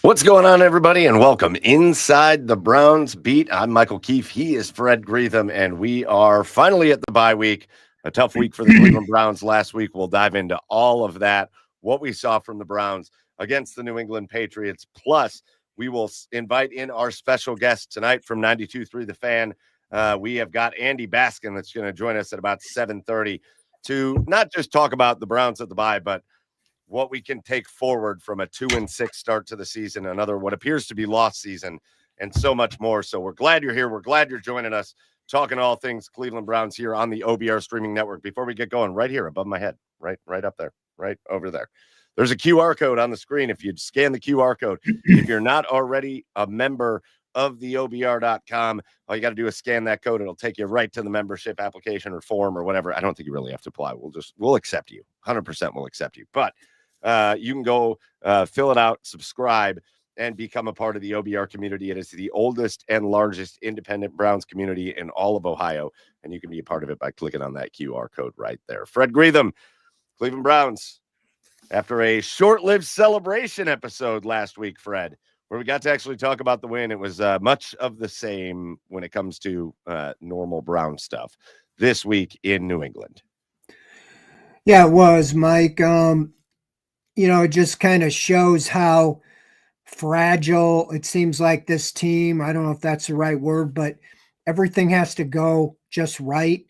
What's going on, everybody, and welcome inside the Browns beat. I'm Michael Keefe. He is Fred Greetham, and we are finally at the bye week. A tough week for the Cleveland Browns last week. We'll dive into all of that, what we saw from the Browns against the New England Patriots. Plus, we will invite in our special guest tonight from 92.3 The Fan. We have got Andy Baskin that's going to join us at about 7:30 to not just talk about the Browns at the bye, but what we can take forward from a 2-6 start to the season, another what appears to be lost season, and so much more. So we're glad you're here. We're glad you're joining us, talking all things Cleveland Browns here on the OBR streaming network. Before we get going, right here above my head, right up there, right over there, there's a QR code on the screen. If you scan the QR code, if you're not already a member of the OBR.com, all you got to do is scan that code. It'll take you right to the membership application or form or whatever. I don't think you really have to apply. We'll accept you. 100% we'll accept you. But you can go fill it out, subscribe, and become a part of the OBR community. It is the oldest and largest independent Browns community in all of Ohio, and you can be a part of it by clicking on that QR code right there. Fred Greetham, Cleveland Browns, after a short-lived celebration episode last week, Fred, where we got to actually talk about the win. It was much of the same when it comes to normal Brown stuff this week in New England. Yeah, it was, Mike. It just kind of shows how fragile it seems like this team. I don't know if that's the right word, but everything has to go just right.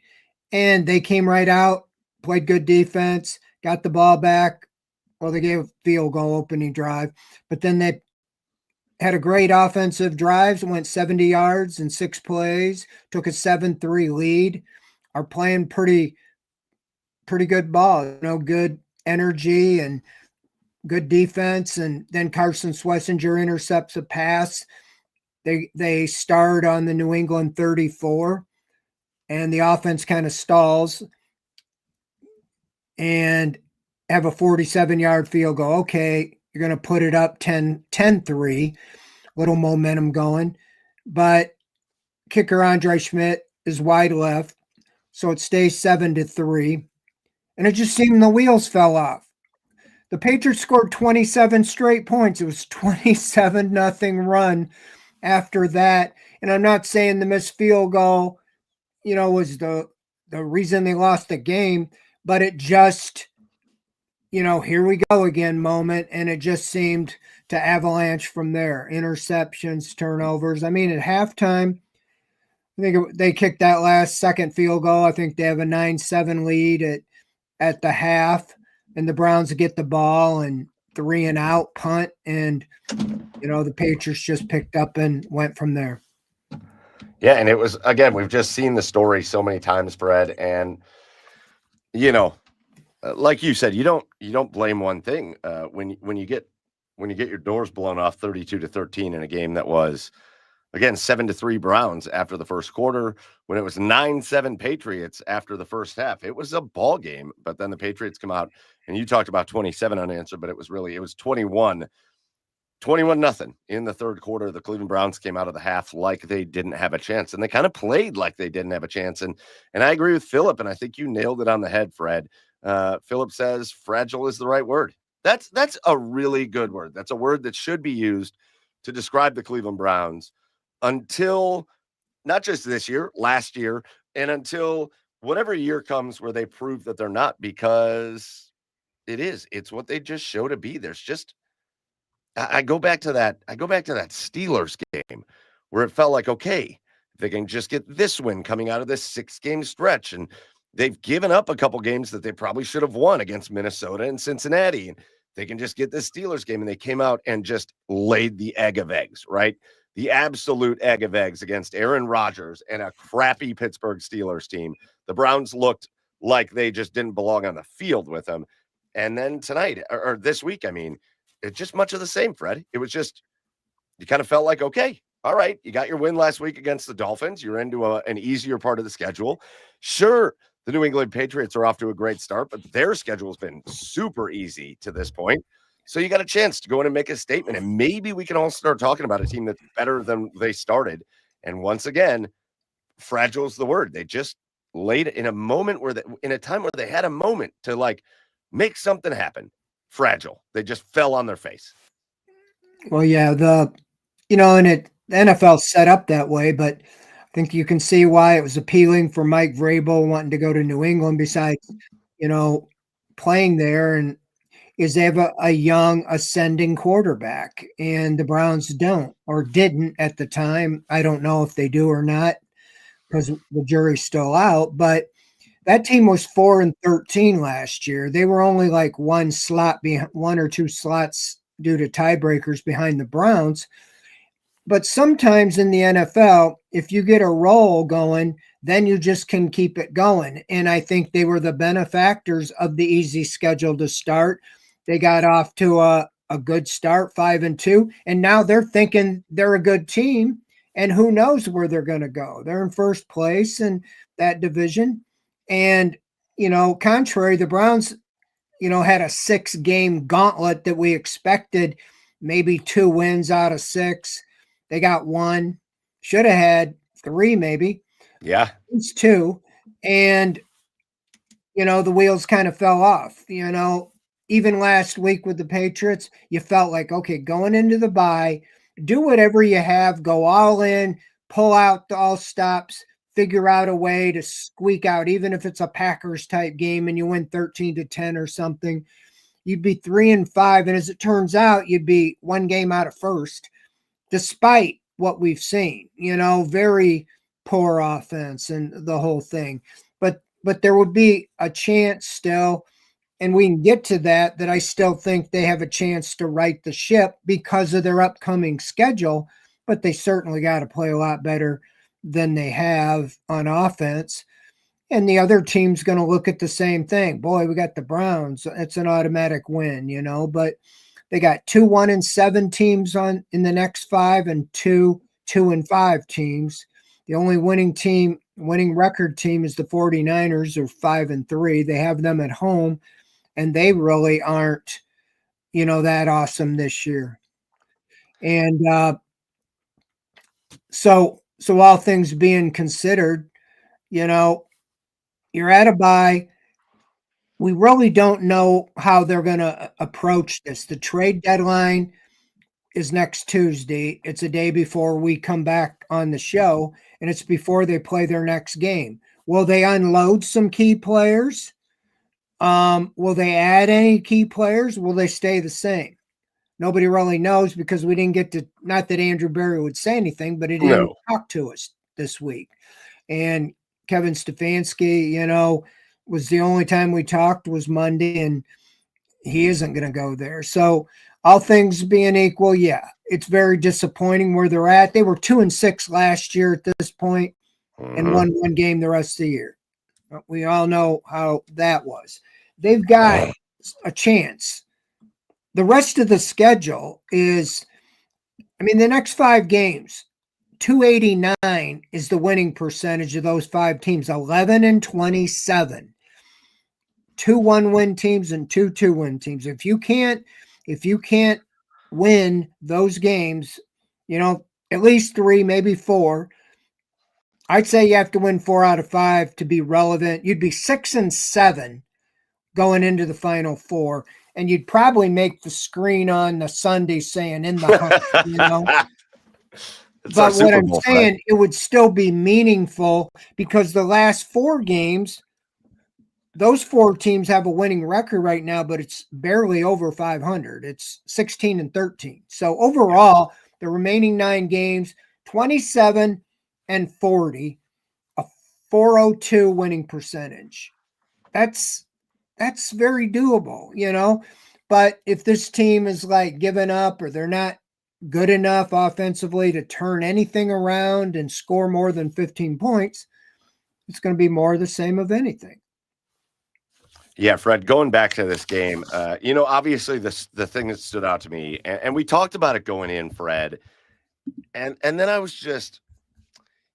And they came right out, played good defense, got the ball back. Well, they gave a field goal opening drive, but then they had a great offensive drives, went 70 yards in 6 plays, took a 7-3 lead, are playing pretty good ball, good energy and good defense. And then Carson Schlesinger intercepts a pass. They start on the New England 34, and the offense kind of stalls and have a 47-yard field goal. Okay, you're going to put it up 10-3, little momentum going. But kicker Andre Schmidt is wide left, so it stays 7-3. And it just seemed the wheels fell off. The Patriots scored 27 straight points. It was 27-0 run after that. And I'm not saying the missed field goal, was the reason they lost the game, but it just, here we go again moment. And it just seemed to avalanche from there. Interceptions, turnovers. I mean, at halftime, I think they kicked that last second field goal. I think they have a 9-7 lead at the half. And the Browns get the ball and 3 and out punt. And, the Patriots just picked up and went from there. Yeah. And it was, again, we've just seen the story so many times, Fred. And, like you said, you don't blame one thing when you get your doors blown off 32-13 in a game that was, again, 7-3 Browns after the first quarter, when it was 9-7 Patriots after the first half. It was a ball game, but then the Patriots come out, and you talked about 27 unanswered, but it was 21-0 in the third quarter. The Cleveland Browns came out of the half like they didn't have a chance, and they kind of played like they didn't have a chance. And I agree with Philip, and I think you nailed it on the head, Fred. Philip says fragile is the right word. That's a really good word. That's a word that should be used to describe the Cleveland Browns until not just this year, last year, and until whatever year comes where they prove that they're not, because it's what they just show to be. There's just, I go back to that Steelers game where it felt like, okay, if they can just get this win coming out of this 6-game stretch, and they've given up a couple games that they probably should have won against Minnesota and Cincinnati, and they can just get this Steelers game, and they came out and just laid the egg of eggs, right? The absolute egg of eggs against Aaron Rodgers and a crappy Pittsburgh Steelers team. The Browns looked like they just didn't belong on the field with them. And then tonight, or this week, I mean, it's just much of the same, Fred. It was just, you kind of felt like, okay, all right, you got your win last week against the Dolphins. You're into an easier part of the schedule. Sure, the New England Patriots are off to a great start, but their schedule has been super easy to this point. So you got a chance to go in and make a statement, and maybe we can all start talking about a team that's better than they started. And once again, fragile is the word. They just laid it in a moment in a time where they had a moment to like make something happen. Fragile. They just fell on their face. Well, yeah, and the NFL set up that way, but I think you can see why it was appealing for Mike Vrabel wanting to go to New England besides, you know, playing there and is they have a young ascending quarterback and the Browns don't or didn't at the time. I don't know if they do or not because the jury's still out, but that team was 4-13 last year. They were only like one or two slots due to tiebreakers behind the Browns. But sometimes in the NFL, if you get a roll going, then you just can keep it going. And I think they were the benefactors of the easy schedule to start. They got off to a good start, 5-2, and now they're thinking they're a good team. And who knows where they're going to go? They're in first place in that division. And, contrary, the Browns, had a 6-game gauntlet that we expected maybe 2 wins out of 6. They got 1, should have had 3 maybe. Yeah. It's 2. And, the wheels kind of fell off. Even last week with the Patriots, you felt like, okay, going into the bye, do whatever you have, go all in, pull out all stops, figure out a way to squeak out, even if it's a Packers type game and you win 13-10 or something, you'd be 3-5. And as it turns out, you'd be 1 game out of first, despite what we've seen, very poor offense and the whole thing. But there would be a chance still, and we can get to that I still think they have a chance to right the ship because of their upcoming schedule, but they certainly got to play a lot better than they have on offense. And the other team's going to look at the same thing. Boy, we got the Browns. It's an automatic win, but they got 2 1-7 teams in the next 5 and 2 2-5 teams. The only winning record team is the 49ers, or 5-3. They have them at home, and they really aren't, that awesome this year. And so all things being considered, you're at a bye. We really don't know how they're going to approach this. The trade deadline is next Tuesday. It's a day before we come back on the show, and it's before they play their next game. Will they unload some key players? Will they add any key players? Will they stay the same? Nobody really knows because we didn't get to, not that Andrew Berry would say anything, but he didn't talk to us this week. And Kevin Stefanski, was the only time we talked was Monday, and he isn't going to go there. So all things being equal, yeah, it's very disappointing where they're at. They were 2-6 last year at this point and won 1 game the rest of the year. We all know how that was. They've got a chance. The rest of the schedule is, the next 5 games, 289 is the winning percentage of those 5 teams, 11-27. 2 1-win teams and 2 2-win teams. If you can't win those games, at least 3, maybe 4, I'd say you have to win 4 out of 5 to be relevant. You'd be 6-7 going into the Final 4, and you'd probably make the screen on the Sunday saying in the hunt, But what I'm saying, it would still be meaningful because the last 4 games, those 4 teams have a winning record right now, but it's barely over 500. It's 16-13. So overall, the remaining 9 games, 27-40, a 402 winning percentage. That's very doable, But if this team is like giving up or they're not good enough offensively to turn anything around and score more than 15 points, it's going to be more of the same of anything. Yeah, Fred, going back to this game, obviously the thing that stood out to me, and we talked about it going in, Fred, and then I was just,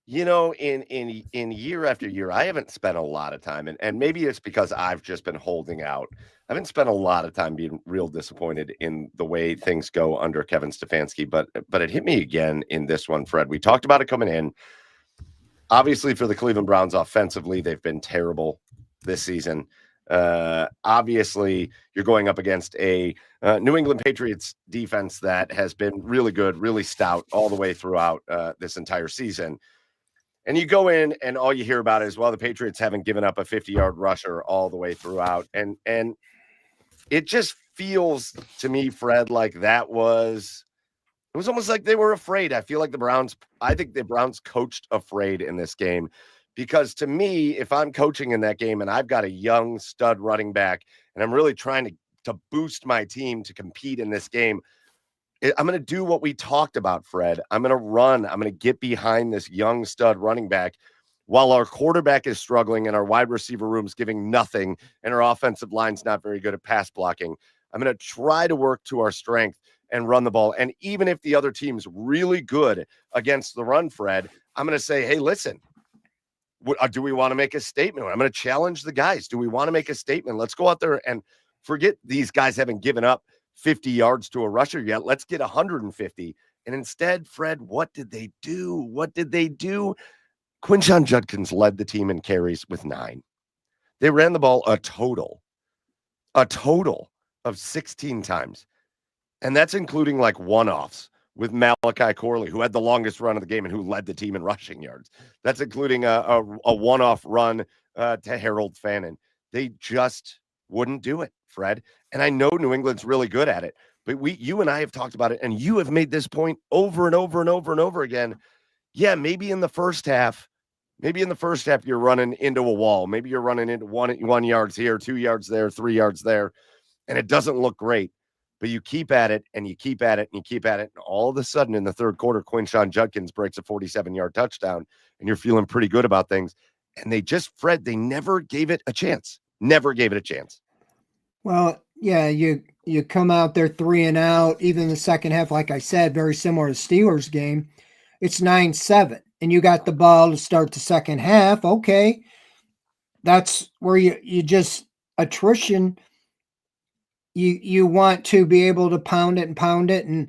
in year after year, I haven't spent a lot of time, and maybe it's because I've just been holding out. I haven't spent a lot of time being real disappointed in the way things go under Kevin Stefanski, but it hit me again in this one, Fred. We talked about it coming in. Obviously, for the Cleveland Browns offensively, they've been terrible this season. Obviously, you're going up against a New England Patriots defense that has been really good, really stout all the way throughout this entire season. And you go in and all you hear about is, well, the Patriots haven't given up a 50-yard rusher all the way throughout. And it just feels to me, Fred, like it was almost like they were afraid. I think the Browns coached afraid in this game, because to me, if I'm coaching in that game and I've got a young stud running back and I'm really trying to boost my team to compete in this game, I'm going to do what we talked about, Fred. I'm going to run. I'm going to get behind this young stud running back while our quarterback is struggling and our wide receiver room's giving nothing and our offensive line's not very good at pass blocking. I'm going to try to work to our strength and run the ball. And even if the other team's really good against the run, Fred, I'm going to say, hey, listen, do we want to make a statement? I'm going to challenge the guys. Do we want to make a statement? Let's go out there and forget these guys haven't given up 50 yards to a rusher yet. Let's get 150. And instead, Fred, what did they do? Quinshon Judkins led the team in carries with 9. They ran the ball a total of 16 times. And that's including like one-offs with Malachi Corley, who had the longest run of the game and who led the team in rushing yards. That's including a one-off run to Harold Fannin. They just wouldn't do it, Fred. And I know New England's really good at it, but you and I have talked about it, and you have made this point over and over and over and over again. Yeah, maybe in the first half, you're running into a wall. Maybe you're running into 1 yards here, 2 yards there, 3 yards there, and it doesn't look great. But you keep at it, and you keep at it, and you keep at it, and all of a sudden in the third quarter, Quinshon Judkins breaks a 47-yard touchdown, and you're feeling pretty good about things. And they never gave it a chance. Never gave it a chance. Well, yeah, you come out there 3 and out, even the second half, like I said, very similar to Steelers game. It's 9-7, and you got the ball to start the second half. Okay, that's where you just attrition. You want to be able to pound it, and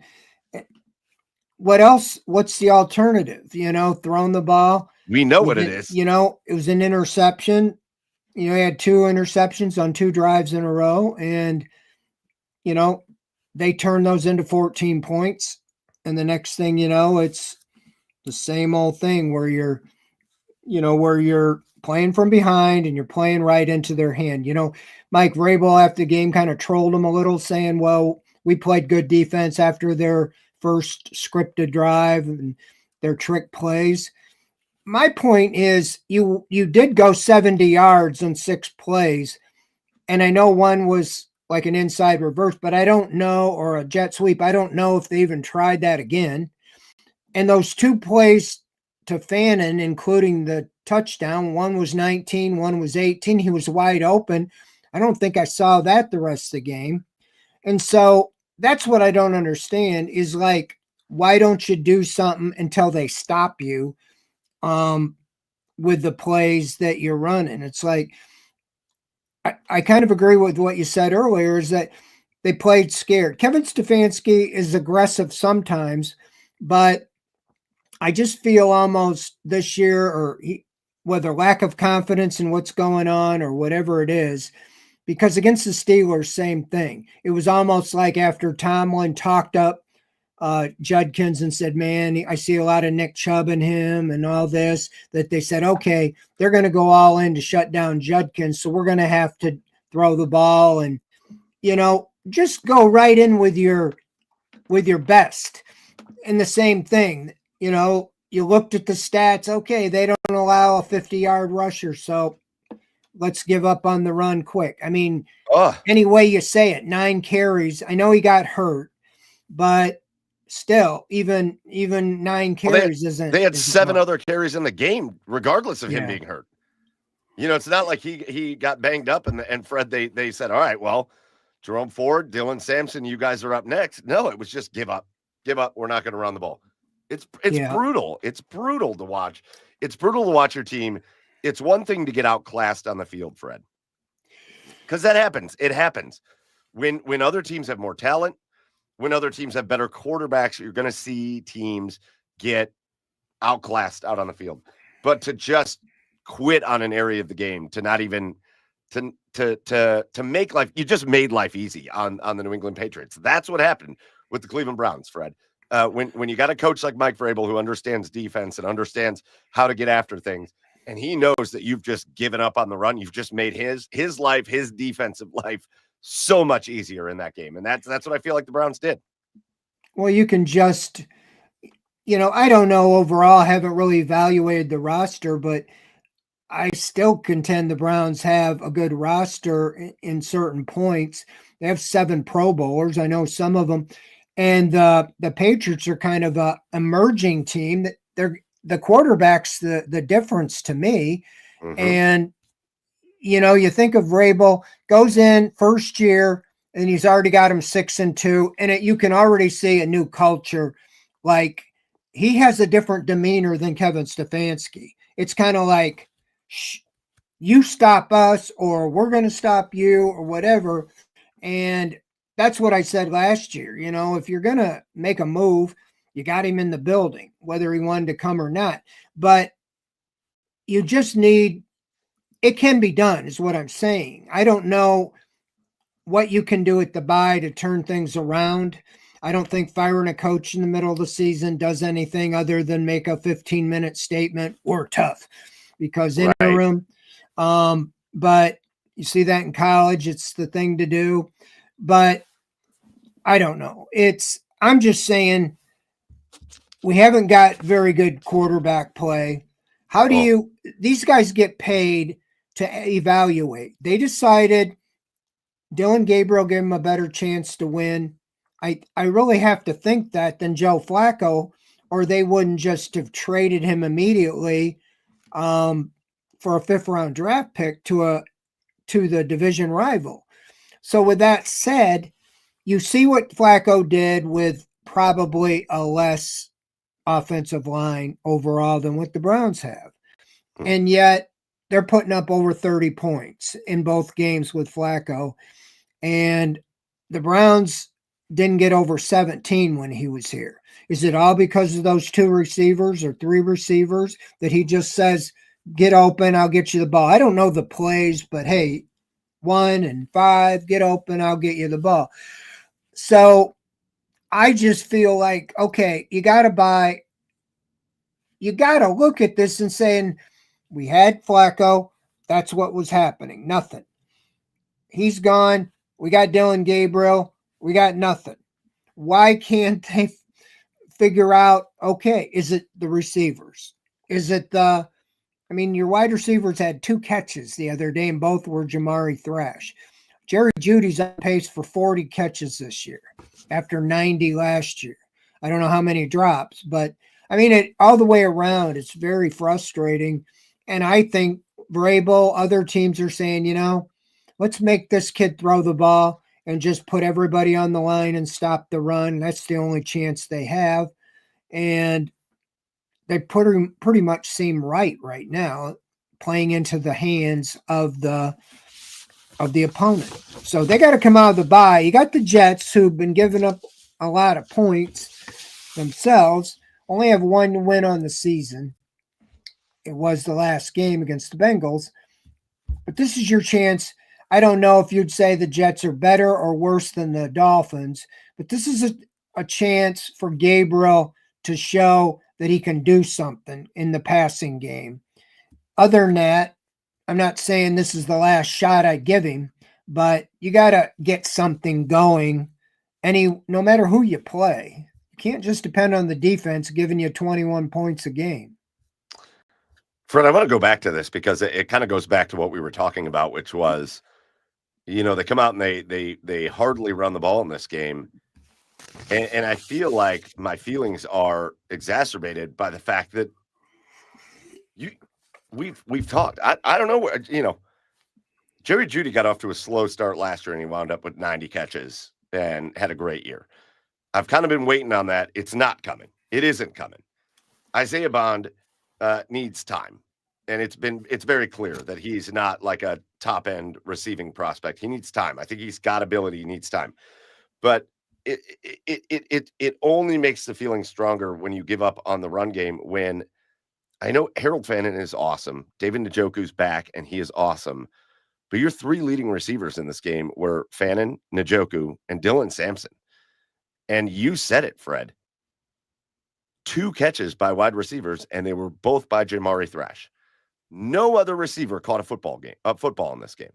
what else? What's the alternative? Throwing the ball. We know what it is. It was an interception. He had 2 interceptions on 2 drives in a row, and they turned those into 14 points. And the next thing it's the same old thing where you're playing from behind and you're playing right into their hand. Mike Vrabel after the game kind of trolled them a little, saying, well, we played good defense after their first scripted drive and their trick plays. My point is you did go 70 yards on 6 plays, and I know one was like an inside reverse, but I don't know, or a jet sweep. I don't know if they even tried that again. And those 2 plays to Fannin, including the touchdown, one was 19, one was 18. He was wide open. I don't think I saw that the rest of the game. And so that's what I don't understand is, like, why don't you do something until they stop you with the plays that you're running? It's like, I kind of agree with what you said earlier, is that they played scared. Kevin Stefanski is aggressive sometimes, but I just feel almost this year, whether lack of confidence in what's going on or whatever it is, because against the Steelers, same thing. It was almost like after Tomlin talked up Judkins and said, man, I see a lot of Nick Chubb in him and all this, that they said, okay, they're going to go all in to shut down Judkins, so we're going to have to throw the ball and, just go right in with your best. And the same thing, you looked at the stats. Okay, they don't allow a 50-yard rusher, so let's give up on the run quick. I mean, any way you say it, 9 carries. I know he got hurt, but still, even 9 carries isn't. They had 7 other carries in the game, regardless of him being hurt. It's not like he got banged up and Fred, they said, all right, well, Jerome Ford, Dylan Sampson, you guys are up next. No, it was just give up. We're not going to run the ball. It's brutal. It's brutal to watch. It's brutal to watch your team. It's one thing to get outclassed on the field, Fred, because that happens. It happens when other teams have more talent, when other teams have better quarterbacks. You're going to see teams get outclassed out on the field. But to just quit on an area of the game, to not even to make life, you just made life easy on the New England Patriots. That's what happened with the Cleveland Browns, Fred. When you got a coach like Mike Vrabel who understands defense and understands how to get after things, and he knows that you've just given up on the run, you've just made his life, his defensive life, so much easier in that game, and that's what I feel like the Browns did. Well, you can just, I don't know overall. I haven't really evaluated the roster, but I still contend the Browns have a good roster in certain points. They have 7 Pro Bowlers. I know some of them. And the Patriots are kind of a emerging team. That they're the quarterback's the difference to me. Mhm. And you think of Vrabel goes in first year and he's already got him 6-2, and you can already see a new culture. Like he has a different demeanor than Kevin Stefanski. It's kind of like, you stop us or we're going to stop you or whatever. And that's what I said last year. If you're going to make a move, you got him in the building, whether he wanted to come or not. But you just need, it can be done, is what I'm saying. I don't know what you can do at the bye to turn things around. I don't think firing a coach in the middle of the season does anything other than make a 15-minute statement. We're tough, because interim. But you see that in college, it's the thing to do. But I don't know. I'm just saying we haven't got very good quarterback play. How do these guys get paid to evaluate? They decided Dylan Gabriel gave him a better chance to win. I really have to think that than Joe Flacco, or they wouldn't just have traded him immediately for a 5th-round draft pick to the division rival. So with that said, you see what Flacco did with probably a less offensive line overall than what the Browns have. And yet they're putting up over 30 points in both games with Flacco. And the Browns didn't get over 17 when he was here. Is it all because of those 2 receivers or 3 receivers that he just says, get open, I'll get you the ball? I don't know the plays, but hey, 1 and 5, get open, I'll get you the ball. So I just feel like, okay, you got to look at this and saying, we had Flacco, that's what was happening. Nothing. He's gone. We got Dylan Gabriel. We got nothing. Why can't they figure out, okay, is it the receivers? Is it your wide receivers had 2 catches the other day, and both were Jamari Thrash. Jerry Jeudy's on pace for 40 catches this year after 90 last year. I don't know how many drops, but all the way around, it's very frustrating. And I think Vrabel, other teams are saying, let's make this kid throw the ball and just put everybody on the line and stop the run. That's the only chance they have. And they pretty much seem right now, playing into the hands of the opponent. So they got to come out of the bye. You got the Jets, who've been giving up a lot of points themselves, only have 1 win on the season. It was the last game against the Bengals. But this is your chance. I don't know if you'd say the Jets are better or worse than the Dolphins, but this is a chance for Gabriel to show that he can do something in the passing game. Other than that, I'm not saying this is the last shot I give him, but you got to get something going. No matter who you play, you can't just depend on the defense giving you 21 points a game. Fred, I want to go back to this because it kind of goes back to what we were talking about, which was, they come out and they hardly run the ball in this game. And I feel like my feelings are exacerbated by the fact that we've talked. I don't know, Jerry Jeudy got off to a slow start last year and he wound up with 90 catches and had a great year. I've kind of been waiting on that. It's not coming. It isn't coming. Isaiah Bond needs time. And it's very clear that he's not like a top end receiving prospect. He needs time. I think he's got ability. He needs time. But it only makes the feeling stronger when you give up on the run game. When I know Harold Fannin is awesome, David Njoku's back and he is awesome, but your three leading receivers in this game were Fannin, Njoku, and Dylan Sampson. And you said it, Fred. 2 catches by wide receivers, and they were both by Jamari Thrash. No other receiver caught a football in this game.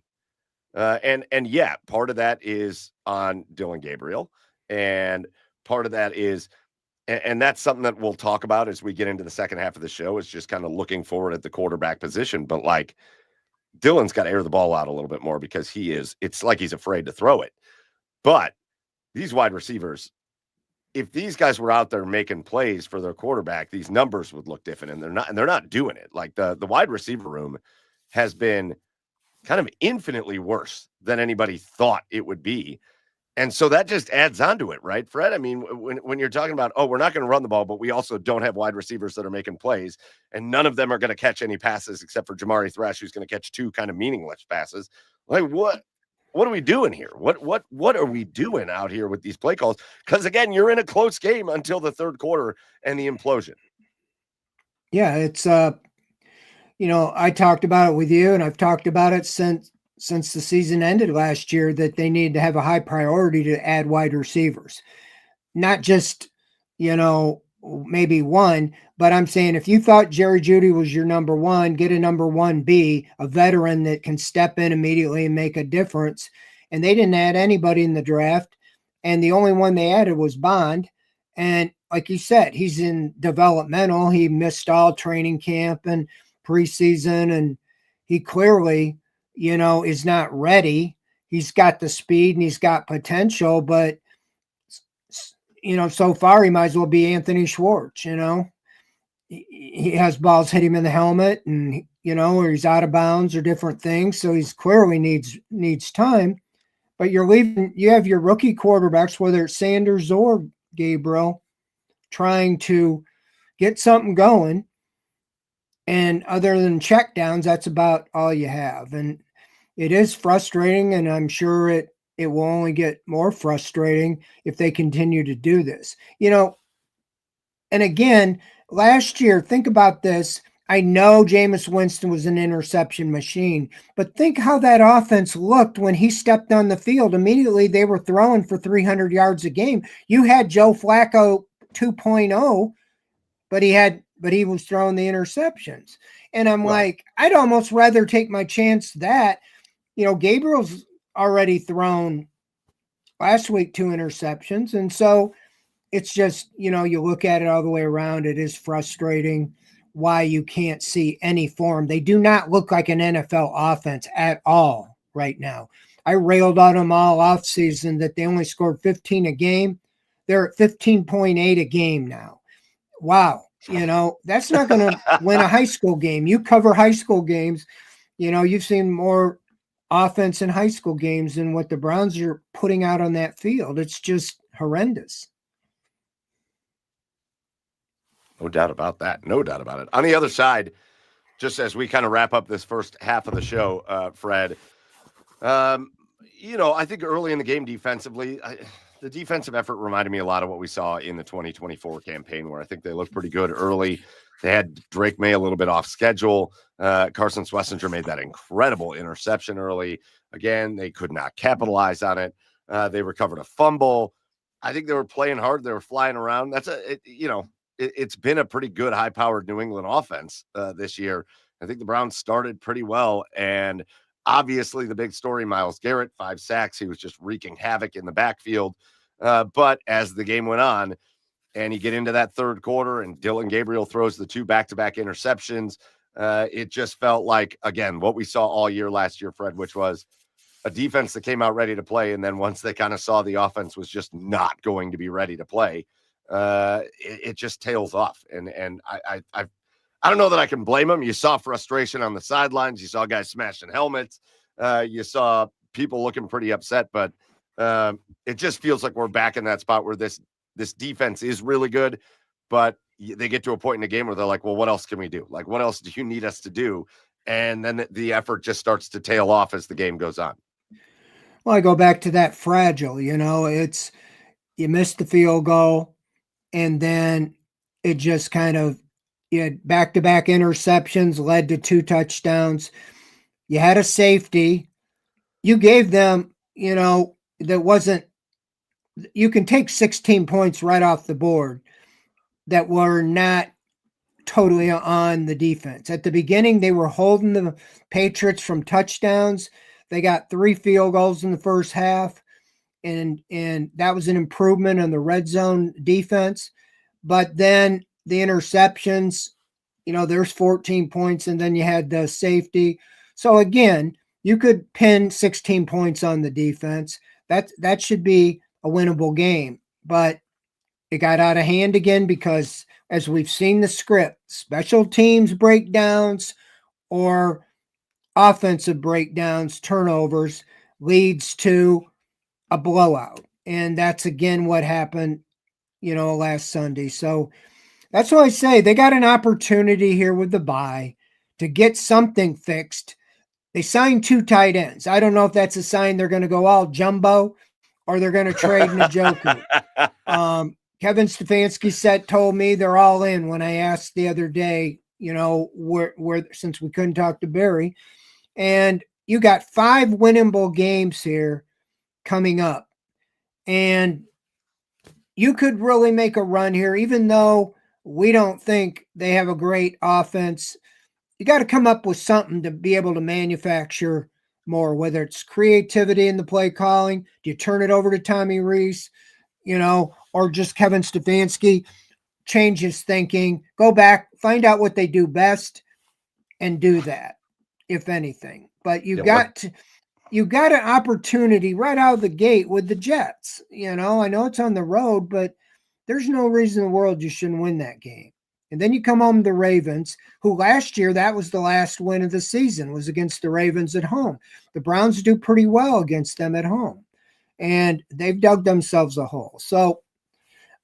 And yeah, part of that is on Dylan Gabriel, and part of that is, and that's something that we'll talk about as we get into the second half of the show, is just kind of looking forward at the quarterback position. But like, Dylan's got to air the ball out a little bit more because it's like he's afraid to throw it. But these wide receivers, if these guys were out there making plays for their quarterback, these numbers would look different, and they're not doing it. Like, the wide receiver room has been kind of infinitely worse than anybody thought it would be. And so that just adds on to it, right, Fred? I mean, when you're talking about, oh, we're not going to run the ball, but we also don't have wide receivers that are making plays, and none of them are going to catch any passes except for Jamari Thrash, who's going to catch 2 kind of meaningless passes. Like, what are we doing here? What are we doing out here with these play calls? Because again, you're in a close game until the third quarter and the implosion. Yeah, it's I talked about it with you, and I've talked about it since the season ended last year, that they need to have a high priority to add wide receivers. Not just, maybe one, but I'm saying if you thought Jerry Jeudy was your number one, get a number 1B, a veteran that can step in immediately and make a difference. And they didn't add anybody in the draft. And the only one they added was Bond. And like you said, he's in developmental. He missed all training camp and preseason, and he clearly, is not ready. He's got the speed and he's got potential, but so far he might as well be Anthony Schwartz. He has balls hit him in the helmet, and or he's out of bounds or different things. So he's clearly needs time. But you have your rookie quarterbacks, whether it's Sanders or Gabriel, trying to get something going. And other than checkdowns, that's about all you have. And it is frustrating, and I'm sure it will only get more frustrating if they continue to do this. And again, last year, think about this. I know Jameis Winston was an interception machine, but think how that offense looked when he stepped on the field. Immediately, they were throwing for 300 yards a game. You had Joe Flacco 2.0, but he was throwing the interceptions. And I'm like, I'd almost rather take my chance that, Gabriel's already thrown last week 2 interceptions. And so it's just, you look at it all the way around. It is frustrating why you can't see any form. They do not look like an NFL offense at all right now. I railed on them all offseason that they only scored 15 a game. They're at 15.8 a game now. Wow. That's not going to win a high school game. You cover high school games. You've seen more offense in high school games than what the Browns are putting out on that field. It's just horrendous. No doubt about that. No doubt about it. On the other side, just as we kind of wrap up this first half of the show, Fred, I think early in the game defensively, the defensive effort reminded me a lot of what we saw in the 2024 campaign, where I think they looked pretty good early. They had Drake May a little bit off schedule. Carson Schlesinger made that incredible interception early. Again, they could not capitalize on it. They recovered a fumble. I think they were playing hard. They were flying around. It's been a pretty good, high-powered New England offense this year. I think the Browns started pretty well, and obviously the big story, Myles Garrett, 5 sacks. He was just wreaking havoc in the backfield. But as the game went on, and you get into that third quarter, and Dylan Gabriel throws the 2 back-to-back interceptions, it just felt like, again, what we saw all year last year, Fred, which was a defense that came out ready to play, and then once they kind of saw the offense was just not going to be ready to play, it just tails off. And I don't know that I can blame them. You saw frustration on the sidelines. You saw guys smashing helmets. You saw people looking pretty upset, but it just feels like we're back in that spot where this defense is really good, but they get to a point in the game where they're like, well, what else can we do? Like, what else do you need us to do? And then the effort just starts to tail off as the game goes on. Well, I go back to that fragile, it's, you missed the field goal, and then it just kind of, you had back-to-back interceptions led to 2 touchdowns. You had a safety you gave them, that wasn't, you can take 16 points right off the board that were not totally on the defense. At the beginning, they were holding the Patriots from touchdowns. They got 3 field goals in the first half, and that was an improvement on the red zone defense. But then the interceptions, there's 14 points, and then you had the safety. So again, you could pin 16 points on the defense. That should be a winnable game. But it got out of hand again because, as we've seen the script, special teams breakdowns or offensive breakdowns, turnovers leads to a blowout. And that's again what happened, last Sunday. So that's why I say they got an opportunity here with the bye to get something fixed. They signed 2 tight ends. I don't know if that's a sign they're going to go all jumbo or they're going to trade Njoku. Kevin Stefanski told me they're all in when I asked the other day, where since we couldn't talk to Barry. And you got 5 winnable games here coming up. And you could really make a run here, even though we don't think they have a great offense. You got to come up with something to be able to manufacture more, whether it's creativity in the play calling. Do you turn it over to Tommy Rees, or just Kevin Stefanski change his thinking, go back, find out what they do best and do that, if anything. But you got an opportunity right out of the gate with the Jets. I know it's on the road, but there's no reason in the world you shouldn't win that game. And then you come home to the Ravens, who last year, that was the last win of the season, was against the Ravens at home. The Browns do pretty well against them at home. And they've dug themselves a hole. So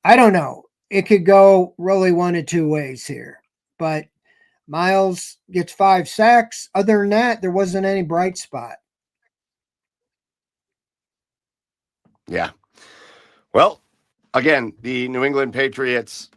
I don't know. It could go really one of 2 ways here. But Miles gets 5 sacks. Other than that, there wasn't any bright spot. Yeah. Well, again, the New England Patriots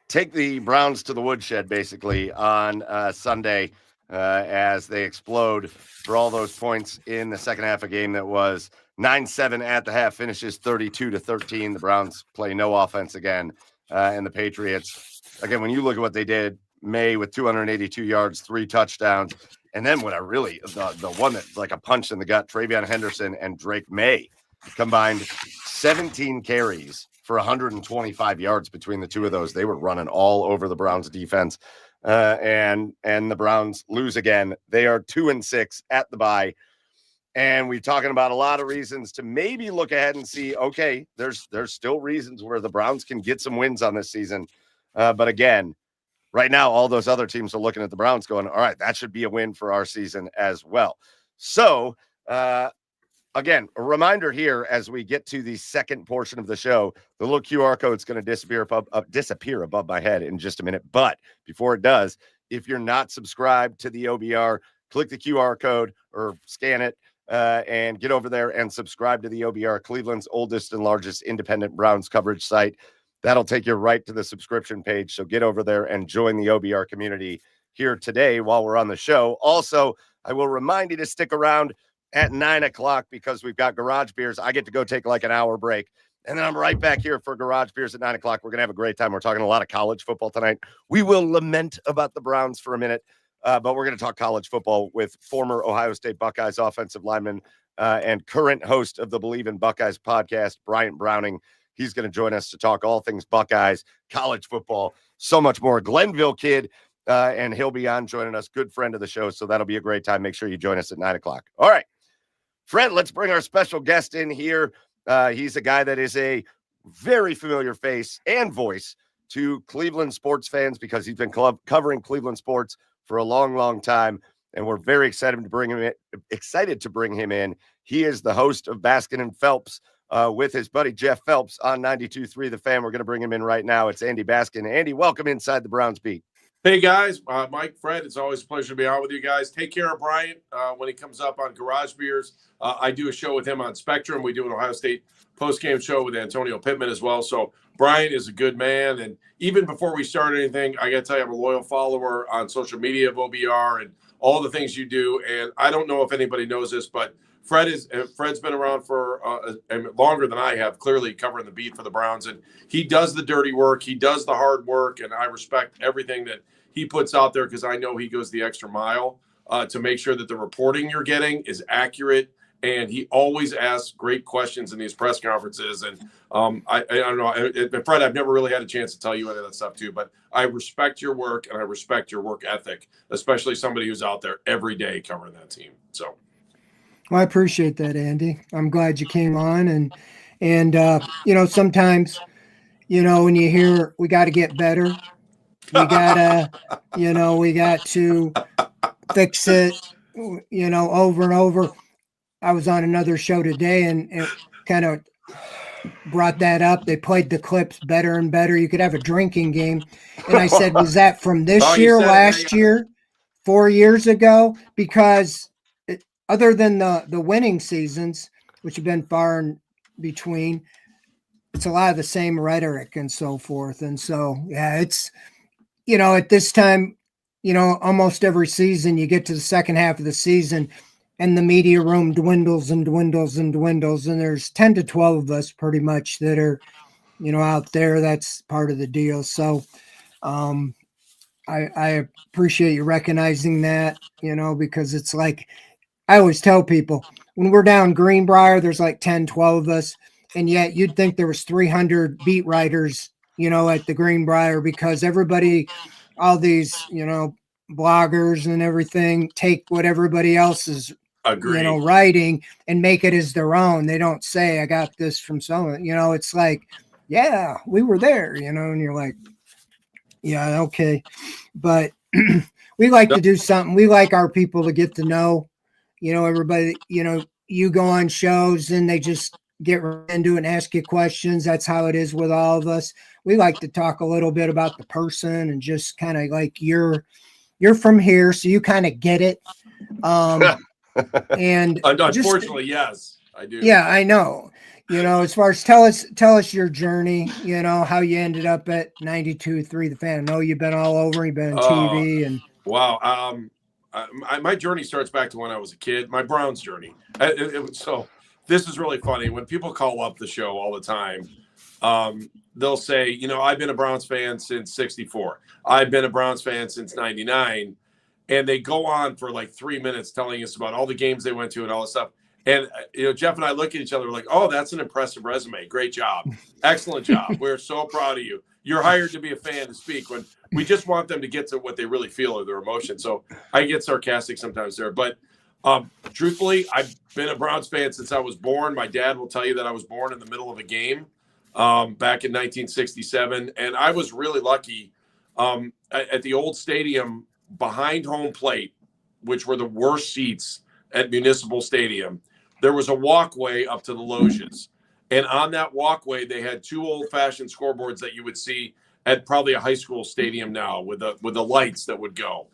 take the Browns to the woodshed, basically, on Sunday as they explode for all those points in the second half of a game that was 9-7 at the half, finishes 32-13. The Browns play no offense again. And the Patriots, again, when you look at what they did, May with 282 yards, 3 touchdowns. And then what the one that's like a punch in the gut, Travion Henderson and Drake May combined 17 carries for 125 yards between the 2 of those. They were running all over the Browns defense. And the Browns lose again. They are 2-6 at the bye. And we're talking about a lot of reasons to maybe look ahead and see, okay, there's still reasons where the Browns can get some wins on this season. But again, right now, all those other teams are looking at the Browns going, all right, that should be a win for our season as well. So, again, a reminder here as we get to the second portion of the show, the little QR code is going to disappear above my head in just a minute. But before it does, if you're not subscribed to the OBR, click the QR code or scan it and get over there and subscribe to the OBR, Cleveland's oldest and largest independent Browns coverage site. That'll take you right to the subscription page. So get over there and join the OBR community here today while we're on the show. Also, I will remind you to stick around at 9:00 because we've got Garage Beers. I get to go take like an hour break. And then I'm right back here for Garage Beers at 9:00. We're going to have a great time. We're talking a lot of college football tonight. We will lament about the Browns for a minute, but we're going to talk college football with former Ohio State Buckeyes offensive lineman and current host of the Believe in Buckeyes podcast, Bryant Browning. He's going to join us to talk all things Buckeyes, college football, so much more. Glenville kid, and he'll be on joining us. Good friend of the show, so that'll be a great time. Make sure you join us at 9:00. All right. Fred, let's bring our special guest in here. He's a guy that is a very familiar face and voice to Cleveland sports fans because he's been covering Cleveland sports for a long, long time, and we're very excited to bring him in. He is the host of Baskin and Phelps with his buddy Jeff Phelps on 92.3 The Fan. We're going to bring him in right now. It's Andy Baskin. Andy, welcome inside the Browns Beat. Hey, guys. Mike, Fred, it's always a pleasure to be on with you guys. Take care of Bryant when he comes up on Garage Beers. I do a show with him on Spectrum. We do an Ohio State post-game show with Antonio Pittman as well. So Bryant is a good man. And even before we start anything, I got to tell you, I'm a loyal follower on social media of OBR and all the things you do. And I don't know if anybody knows this, but Fred's been around for longer than I have, clearly covering the beat for the Browns, and he does the dirty work. He does the hard work, and I respect everything that he puts out there because I know he goes the extra mile to make sure that the reporting you're getting is accurate. And he always asks great questions in these press conferences. And I don't know, Fred, I've never really had a chance to tell you any of that stuff too, but I respect your work and I respect your work ethic, especially somebody who's out there every day covering that team. So. Well, I appreciate that, Andy. I'm glad you came on, and sometimes, when you hear we got to get better, we got to fix it, over and over. I was on another show today, and it kind of brought that up. They played the clips better and better. You could have a drinking game, and I said, was that from this year, last year, 4 years ago? Because other than the winning seasons, which have been far in between, it's a lot of the same rhetoric and so forth. And so, yeah, it's, at this time, almost every season you get to the second half of the season and the media room dwindles and dwindles and dwindles. And there's 10 to 12 of us pretty much that are, out there. That's part of the deal. So I appreciate you recognizing that, because it's like, I always tell people when we're down Greenbrier, there's like 10, 12 of us. And yet you'd think there was 300 beat writers, at the Greenbrier, because everybody, all these, bloggers and everything take what everybody else is, writing and make it as their own. They don't say, I got this from someone, it's like, yeah, we were there, and you're like, yeah, okay. But we like to do something. We like our people to get to know, everybody, you go on shows and they just get into it and ask you questions. That's how it is with all of us. We like to talk a little bit about the person and just kind of like you're from here, so you kind of get it. And unfortunately, yes, I do. Yeah, I know. As far as tell us your journey, how you ended up at 92.3 The Fan. I know you've been all over, you've been on TV and wow. My journey starts back to when I was a kid, my Browns journey. So this is really funny. When people call up the show all the time, they'll say, I've been a Browns fan since 64. I've been a Browns fan since 99. And they go on for like 3 minutes telling us about all the games they went to and all this stuff. And, Jeff and I look at each other like, oh, that's an impressive resume. Great job. Excellent job. We're so proud of you. You're hired to be a fan to speak, when we just want them to get to what they really feel or their emotion. So I get sarcastic sometimes there. But truthfully, I've been a Browns fan since I was born. My dad will tell you that I was born in the middle of a game back in 1967. And I was really lucky at the old stadium behind home plate, which were the worst seats at Municipal Stadium. There was a walkway up to the loges. And on that walkway, they had two old-fashioned scoreboards that you would see at probably a high school stadium now with the lights that would go.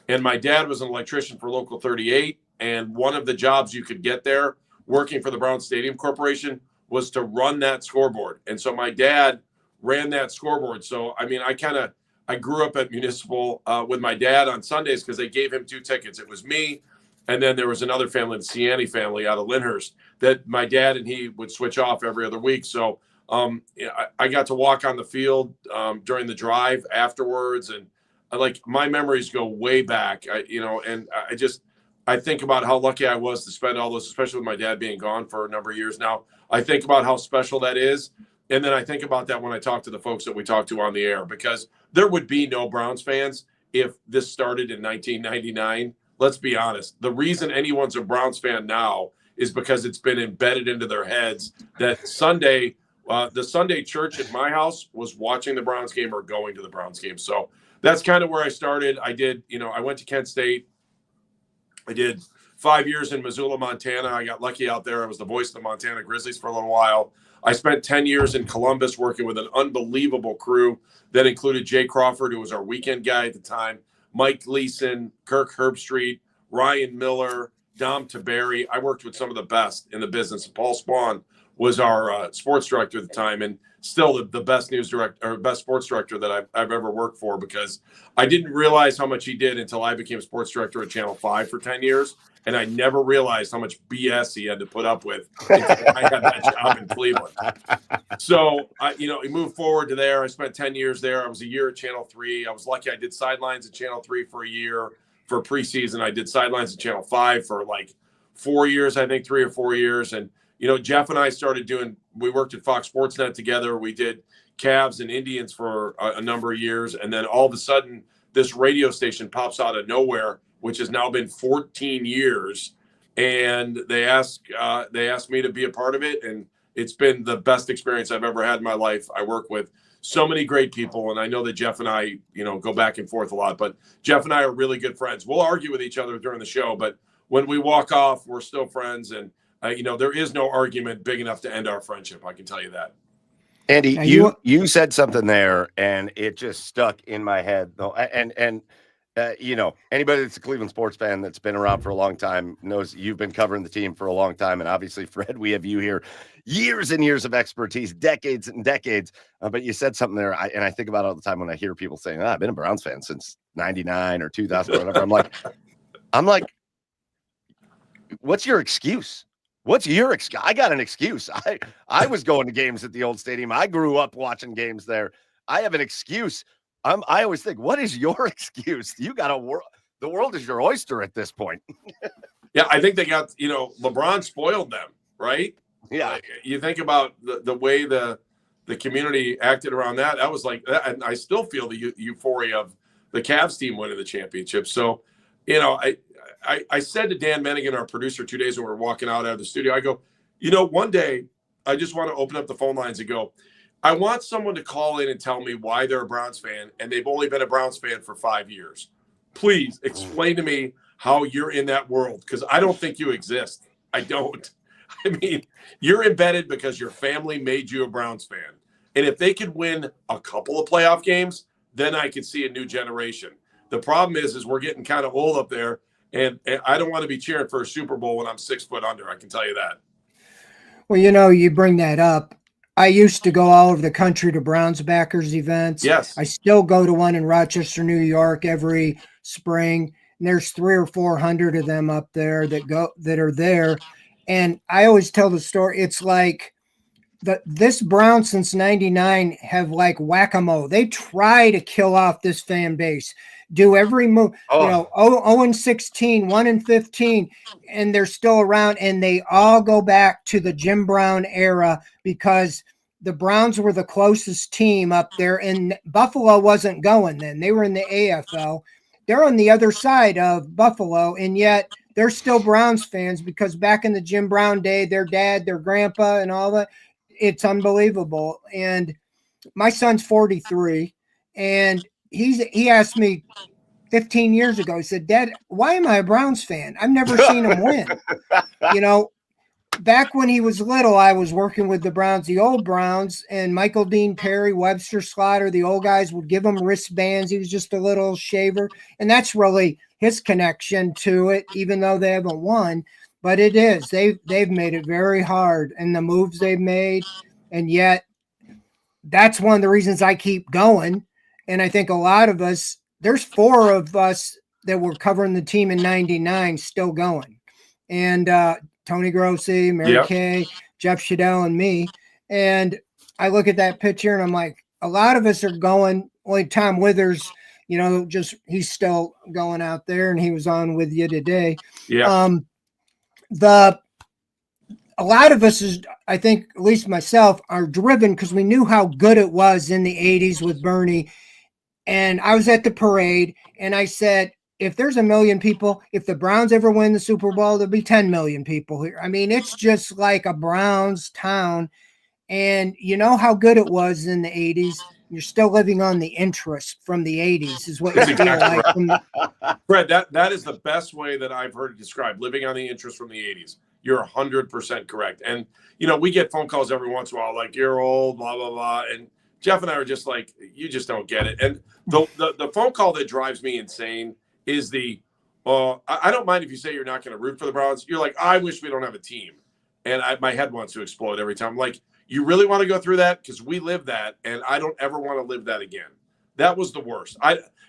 And my dad was an electrician for Local 38. And one of the jobs you could get there working for the Browns Stadium Corporation was to run that scoreboard. And so my dad ran that scoreboard. So, I mean, I grew up at Municipal with my dad on Sundays because they gave him 2 tickets. It was me, and then there was another family, the Ciani family out of Lyndhurst, that my dad and he would switch off every other week. So I got to walk on the field during the drive afterwards, and my memories go way back. I think about how lucky I was to spend all those, especially with my dad being gone for a number of years now. I think about how special that is. And then I think about that when I talk to the folks that we talk to on the air, because there would be no Browns fans if this started in 1999. Let's be honest. The reason anyone's a Browns fan now is because it's been embedded into their heads that Sunday, the Sunday church at my house was watching the Browns game or going to the Browns game. So that's kind of where I started. I went to Kent State. I did 5 years in Missoula, Montana. I got lucky out there. I was the voice of the Montana Grizzlies for a little while. I spent 10 years in Columbus working with an unbelievable crew that included Jay Crawford, who was our weekend guy at the time, Mike Gleason, Kirk Herbstreit, Ryan Miller, Dom Taberry. I worked with some of the best in the business. Paul Spawn was our sports director at the time. And still the best news director or best sports director that I've ever worked for, because I didn't realize how much he did until I became sports director at Channel 5 for 10 years. And I never realized how much BS he had to put up with until I had that job in Cleveland. So, he moved forward to there. I spent 10 years there. I was a year at Channel 3. I was lucky. I did sidelines at Channel 3 for a year for preseason. I did sidelines at Channel 5 for like 4 years, I think 3 or 4 years. And, Jeff and I we worked at Fox Sports Net together. We did Cavs and Indians for a number of years. And then all of a sudden, this radio station pops out of nowhere, which has now been 14 years. And they asked me to be a part of it. And it's been the best experience I've ever had in my life. I work with so many great people. And I know that Jeff and I, go back and forth a lot, but Jeff and I are really good friends. We'll argue with each other during the show, but when we walk off, we're still friends. And, there is no argument big enough to end our friendship. I can tell you that. Andy, you said something there, and it just stuck in my head. And anybody that's a Cleveland sports fan that's been around for a long time knows you've been covering the team for a long time. And obviously, Fred, we have you here, years and years of expertise, decades and decades. But you said something there, and I think about it all the time when I hear people saying, I've been a Browns fan since 99 or 2000 or whatever. I'm like, what's your excuse? What's your excuse? I got an excuse. I was going to games at the old stadium. I grew up watching games there. I have an excuse. I always think, what is your excuse? You got the world is your oyster at this point. Yeah, I think they got, LeBron spoiled them, right? Yeah. You think about the way the community acted around that. That was like that, and I still feel the euphoria of the Cavs team winning the championship. So, I said to Dan Mennigan, our producer, 2 days when we were walking out of the studio, I go, one day I just want to open up the phone lines and go, I want someone to call in and tell me why they're a Browns fan and they've only been a Browns fan for 5 years. Please explain to me how you're in that world, because I don't think you exist. I don't. I mean, you're embedded because your family made you a Browns fan. And if they could win a couple of playoff games, then I could see a new generation. The problem is we're getting kind of old up there, and I don't want to be cheering for a Super Bowl when I'm 6 foot under. I can tell you that. Well, you bring that up. I used to go all over the country to Browns backers events. Yes. I still go to one in Rochester, New York every spring. And there's 300 or 400 of them up there that are there. And I always tell the story. It's like this Browns since 99 have like whack-a-mole. They try to kill off this fan base, do every move, 0-16, 1-15, and they're still around, and they all go back to the Jim Brown era because the Browns were the closest team up there, and Buffalo wasn't going then. They were in the AFL. They're on the other side of Buffalo, and yet they're still Browns fans because back in the Jim Brown day, their dad, their grandpa, and all that, it's unbelievable. And my son's 43, and he asked me 15 years ago, he said, Dad, why am I a Browns fan? I've never seen him win. Back when he was little, I was working with the Browns, the old Browns, and Michael Dean Perry, Webster Slaughter, the old guys would give him wristbands. He was just a little shaver. And that's really his connection to it, even though they haven't won. But it is. They've made it very hard, and the moves they've made. And yet, that's one of the reasons I keep going. And I think a lot of us, there's 4 of us that were covering the team in 99 still going. And Tony Grossi, Mary Kay, Jeff Shadell, and me. And I look at that picture and I'm like, a lot of us are going. Like Tom Withers, he's still going out there, and he was on with you today. Yeah. A lot of us is, I think, at least myself, are driven because we knew how good it was in the 80s with Bernie. And I was at the parade, and I said, if there's 1 million people, if the Browns ever win the Super Bowl, there'll be 10 million people here. I mean, it's just like a Browns town. And you know how good it was in the 80s. You're still living on the interest from the 80s is what you feel like. Fred, that is the best way that I've heard it described, living on the interest from the 80s. You're 100% correct. And, we get phone calls every once in a while, like, you're old, blah, blah, blah. And Jeff and I are just like, you just don't get it. And the phone call that drives me insane is I don't mind if you say you're not going to root for the Browns. You're like, I wish we don't have a team. And my head wants to explode every time. I'm like, You really want to go through that? Because we lived that, and I don't ever want to live that again. That was the worst.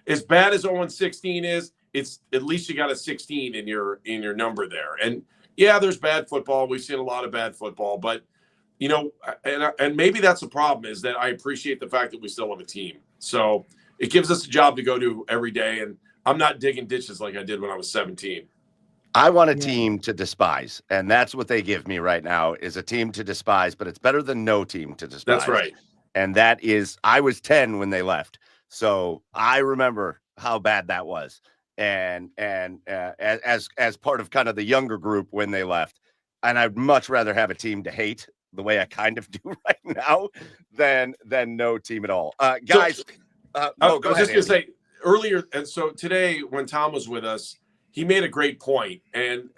As bad as 0-16 is, it's at least you got a 16 in your number there. And yeah, there's bad football. We've seen a lot of bad football, but you know, and maybe that's the problem, is that I appreciate the fact that we still have a team. So it gives us a job to go to every day, and I'm not digging ditches like I did when I was 17. I want a team to despise, and that's what they give me right now, is a team to despise, but it's better than no team to despise. That's right. And that is, I was 10 when they left, so I remember how bad that was. And as part of kind of the younger group when they left, and I'd much rather have a team to hate the way I kind of do right now than no team at all. Guys, I was just going to say earlier, and so today when Tom was with us, he made a great point. And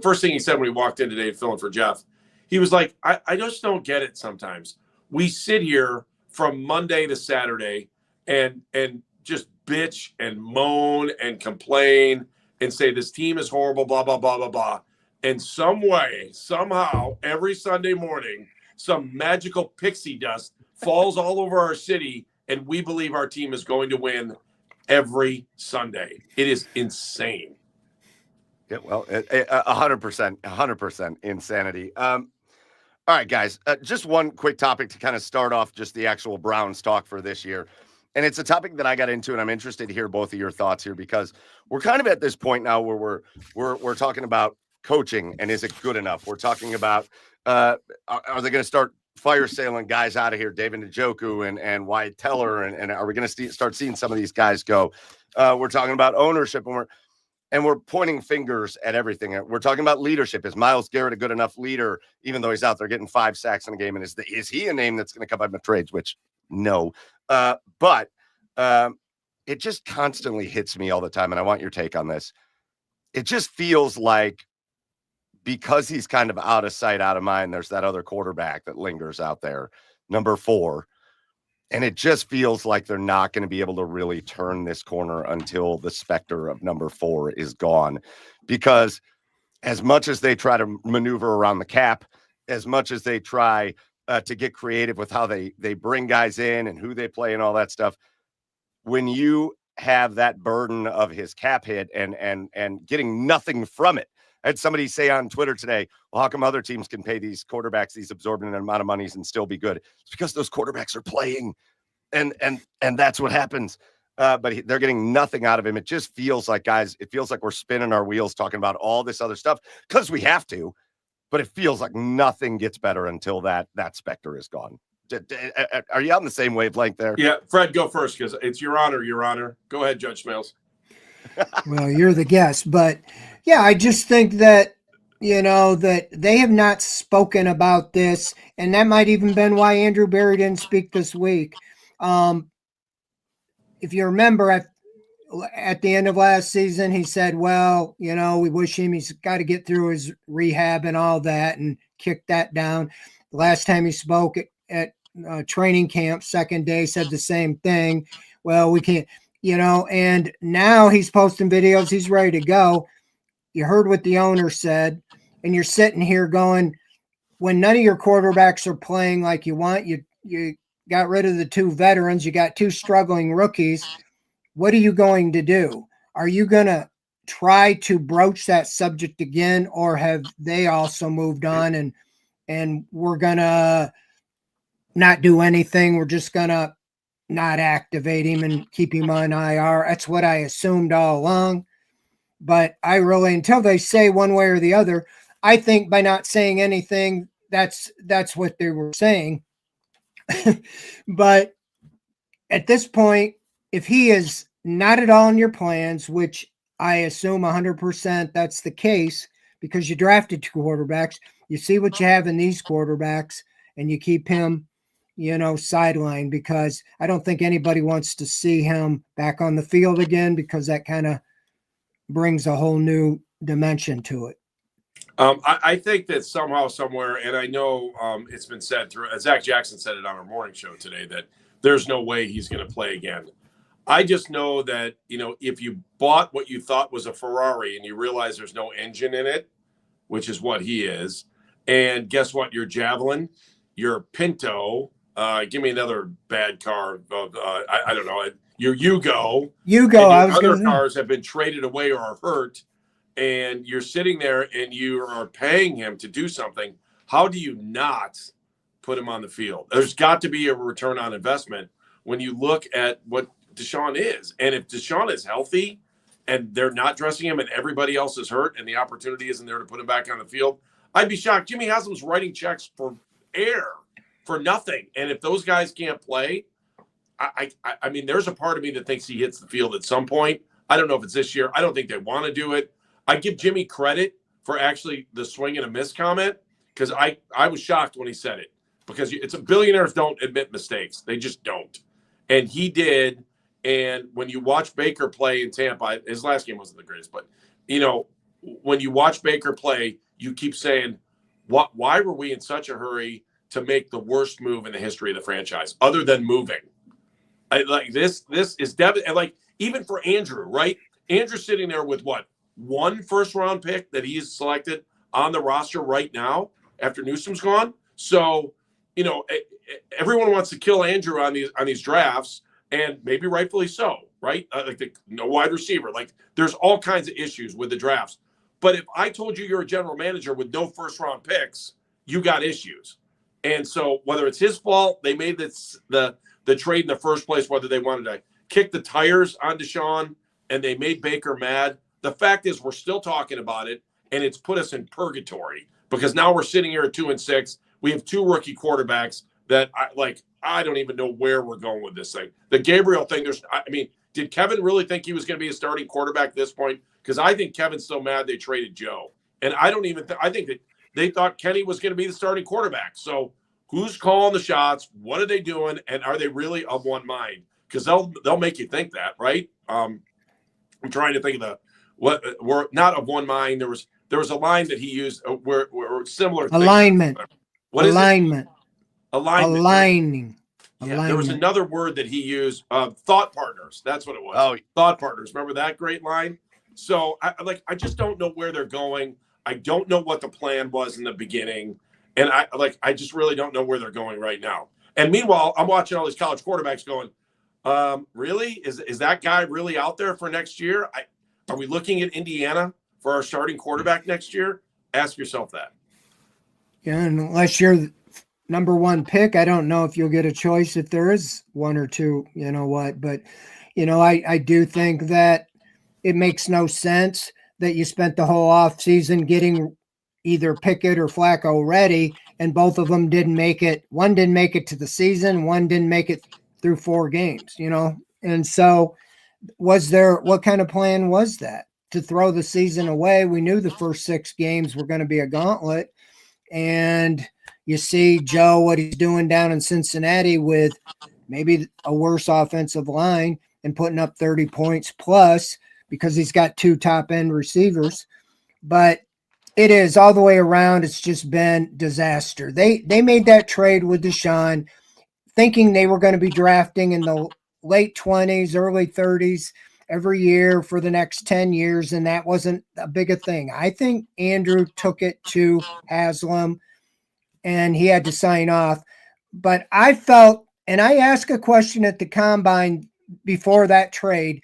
first thing he said when he walked in today filling for Jeff, he was like, I just don't get it sometimes. We sit here from Monday to Saturday and just bitch and moan and complain and say this team is horrible, blah, blah, blah, blah, blah. And some way, somehow, every Sunday morning, some magical pixie dust falls all over our city, and we believe our team is going to win every Sunday. It is insane. Yeah, well, 100% insanity. All right, guys, just one quick topic to kind of start off just the actual Browns talk for this year. And it's a topic that I got into, and I'm interested to hear both of your thoughts here, because we're kind of at this point now where we're talking about coaching and is it good enough? We're talking about are they going to start fire sailing guys out of here, David Njoku and Wyatt Teller, and are we going to start seeing some of these guys go? We're talking about ownership, and we're pointing fingers at everything. We're talking about leadership. Is Myles Garrett a good enough leader, even though he's out there getting 5 sacks in a game? And is he a name that's going to come out in the trades? Which no, but it just constantly hits me all the time, and I want your take on this. It just feels like, because he's kind of out of sight, out of mind, there's that other quarterback that lingers out there, number 4. And it just feels like they're not going to be able to really turn this corner until the specter of number 4 is gone. Because as much as they try to maneuver around the cap, as much as they try to get creative with how they bring guys in and who they play and all that stuff, when you have that burden of his cap hit and getting nothing from it. I had somebody say on Twitter today, well, how come other teams can pay these quarterbacks these absorbent amount of monies and still be good? It's because those quarterbacks are playing, and that's what happens. But they're getting nothing out of him. It just feels like, guys, it feels like we're spinning our wheels talking about all this other stuff because we have to, but it feels like nothing gets better until that specter is gone. Are you on the same wavelength there? Yeah, Fred, go first, because it's your honor, Your Honor. Go ahead, Judge Smales. Well, you're the guest, but yeah, I just think that, that they have not spoken about this, and that might even been why Andrew Berry didn't speak this week. If you remember, at the end of last season, he said, well, we wish he's got to get through his rehab and all that, and kicked that down. The last time he spoke at training camp, second day, said the same thing. Well, we can't, and now he's posting videos. He's ready to go. You heard what the owner said, and you're sitting here going, when none of your quarterbacks are playing like you want, you got rid of the 2 veterans, you got 2 struggling rookies. What are you going to do? Are you going to try to broach that subject again, or have they also moved on and we're going to not do anything? We're just going to not activate him and keep him on IR. That's what I assumed all along. But I really, until they say one way or the other, I think by not saying anything, that's what they were saying. But at this point, if he is not at all in your plans, which I assume 100% that's the case, because you drafted 2 quarterbacks, you see what you have in these quarterbacks, and you keep him, sidelined, because I don't think anybody wants to see him back on the field again, because that kind of brings a whole new dimension to it. I think that somehow, somewhere, and I know it's been said through, Zach Jackson said it on our morning show today, that there's no way he's going to play again. I just know that, if you bought what you thought was a Ferrari and you realize there's no engine in it, which is what he is, and guess what? Your Javelin, your Pinto. Give me another bad car. I don't know. Your Yugo. Yugo, And I your was other going to cars have been traded away or are hurt, and you're sitting there and you are paying him to do something. How do you not put him on the field? There's got to be a return on investment when you look at what Deshaun is. And if Deshaun is healthy and they're not dressing him and everybody else is hurt and the opportunity isn't there to put him back on the field, I'd be shocked. Jimmy Haslam's writing checks for air for nothing. And if those guys can't play, I mean, there's a part of me that thinks he hits the field at some point. I don't know if it's this year. I don't think they want to do it. I give Jimmy credit for actually the swing and a miss comment, because I was shocked when he said it, because it's billionaires don't admit mistakes. They just don't. And he did. And when you watch Baker play in Tampa, his last game wasn't the greatest, but when you watch Baker play, you keep saying, why were we in such a hurry to make the worst move in the history of the franchise other than moving? This is devastating. Like, even for Andrew, right? Andrew's sitting there with one first round pick that he's selected on the roster right now after Newsom's gone. So, everyone wants to kill Andrew on these drafts, and maybe rightfully so, right? No wide receiver. Like, there's all kinds of issues with the drafts. But if I told you you're a general manager with no first round picks, you got issues. And so whether it's his fault, they made the trade in the first place, whether they wanted to kick the tires on Deshaun and they made Baker mad. The fact is, we're still talking about it, and it's put us in purgatory, because now we're sitting here at 2-6. We have two rookie quarterbacks that I don't even know where we're going with this thing. The Gabriel thing, did Kevin really think he was going to be a starting quarterback at this point? Because I think Kevin's still mad they traded Joe. And I don't even I think that they thought Kenny was going to be the starting quarterback. So who's calling the shots? What are they doing? And are they really of one mind? Because they'll make you think that, right? I'm trying to think of what we're not of one mind. There was a line that he used where similar alignment. Things. What alignment. is it? Alignment. Aligning. Yeah, alignment. there was another word that he used. Thought partners. That's what it was. Oh, thought partners. Remember that great line? So I just don't know where they're going. I don't know what the plan was in the beginning. And I just really don't know where they're going right now. And meanwhile, I'm watching all these college quarterbacks going, really? Is that guy really out there for next year? Are we looking at Indiana for our starting quarterback next year? Ask yourself that. Yeah, unless you're number one pick, I don't know if you'll get a choice if there is one or two, but I do think that it makes no sense that you spent the whole off season getting either Pickett or Flacco ready, and both of them didn't make it. One didn't make it to the season, one didn't make it through 4 games, and so what kind of plan was that? To throw the season away? We knew the first 6 games were going to be a gauntlet. And you see Joe, what he's doing down in Cincinnati with maybe a worse offensive line and putting up 30 points plus because he's got 2 top-end receivers. But it is all the way around. It's just been disaster. They made that trade with Deshaun thinking they were going to be drafting in the late 20s, early 30s every year for the next 10 years, and that wasn't a big a thing. I think Andrew took it to Haslam, and he had to sign off. But I felt, and I asked a question at the Combine before that trade,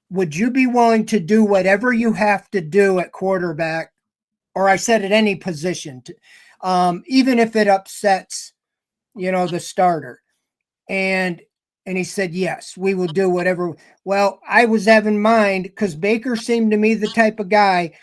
would you be willing to do whatever you have to do at quarterback, or I said at any position, even if it upsets, the starter? And he said, yes, we will do whatever. Well, I was having in mind, because Baker seemed to me the type of guy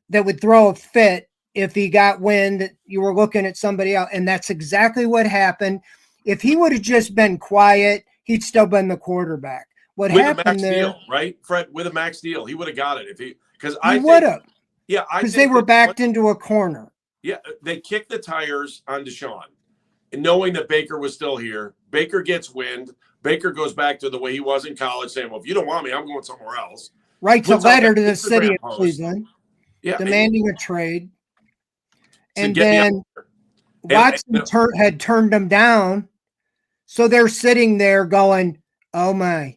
that would throw a fit if he got wind that you were looking at somebody else. And that's exactly what happened. If he would have just been quiet, he'd still been the quarterback. What with happened a max there, deal, right, Fred? With a max deal, he would have got it because he would have. Yeah, because they were backed into a corner. Yeah, they kicked the tires on Deshaun, and knowing that Baker was still here. Baker gets wind. Baker goes back to the way he was in college, saying, well, if you don't want me, I'm going somewhere else. Writes a letter to the Instagram city of post. Cleveland, demanding a trade. And then Watson had turned them down. So they're sitting there going, oh my,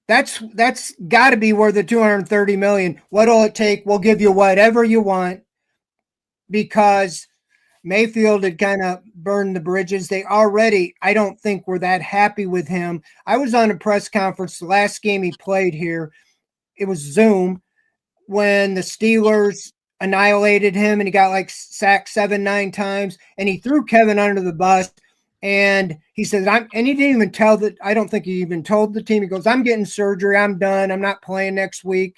that's got to be worth the $230 million. What'll it take? We'll give you whatever you want, because Mayfield had kind of burned the bridges. They already, I don't think, were that happy with him. I was on a press conference the last game he played here. It was Zoom when the Steelers annihilated him and he got like sacked 7-9 times and he threw Kevin under the bus. And he says, and he didn't even tell that. I don't think he even told the team. He goes, I'm getting surgery. I'm done. I'm not playing next week.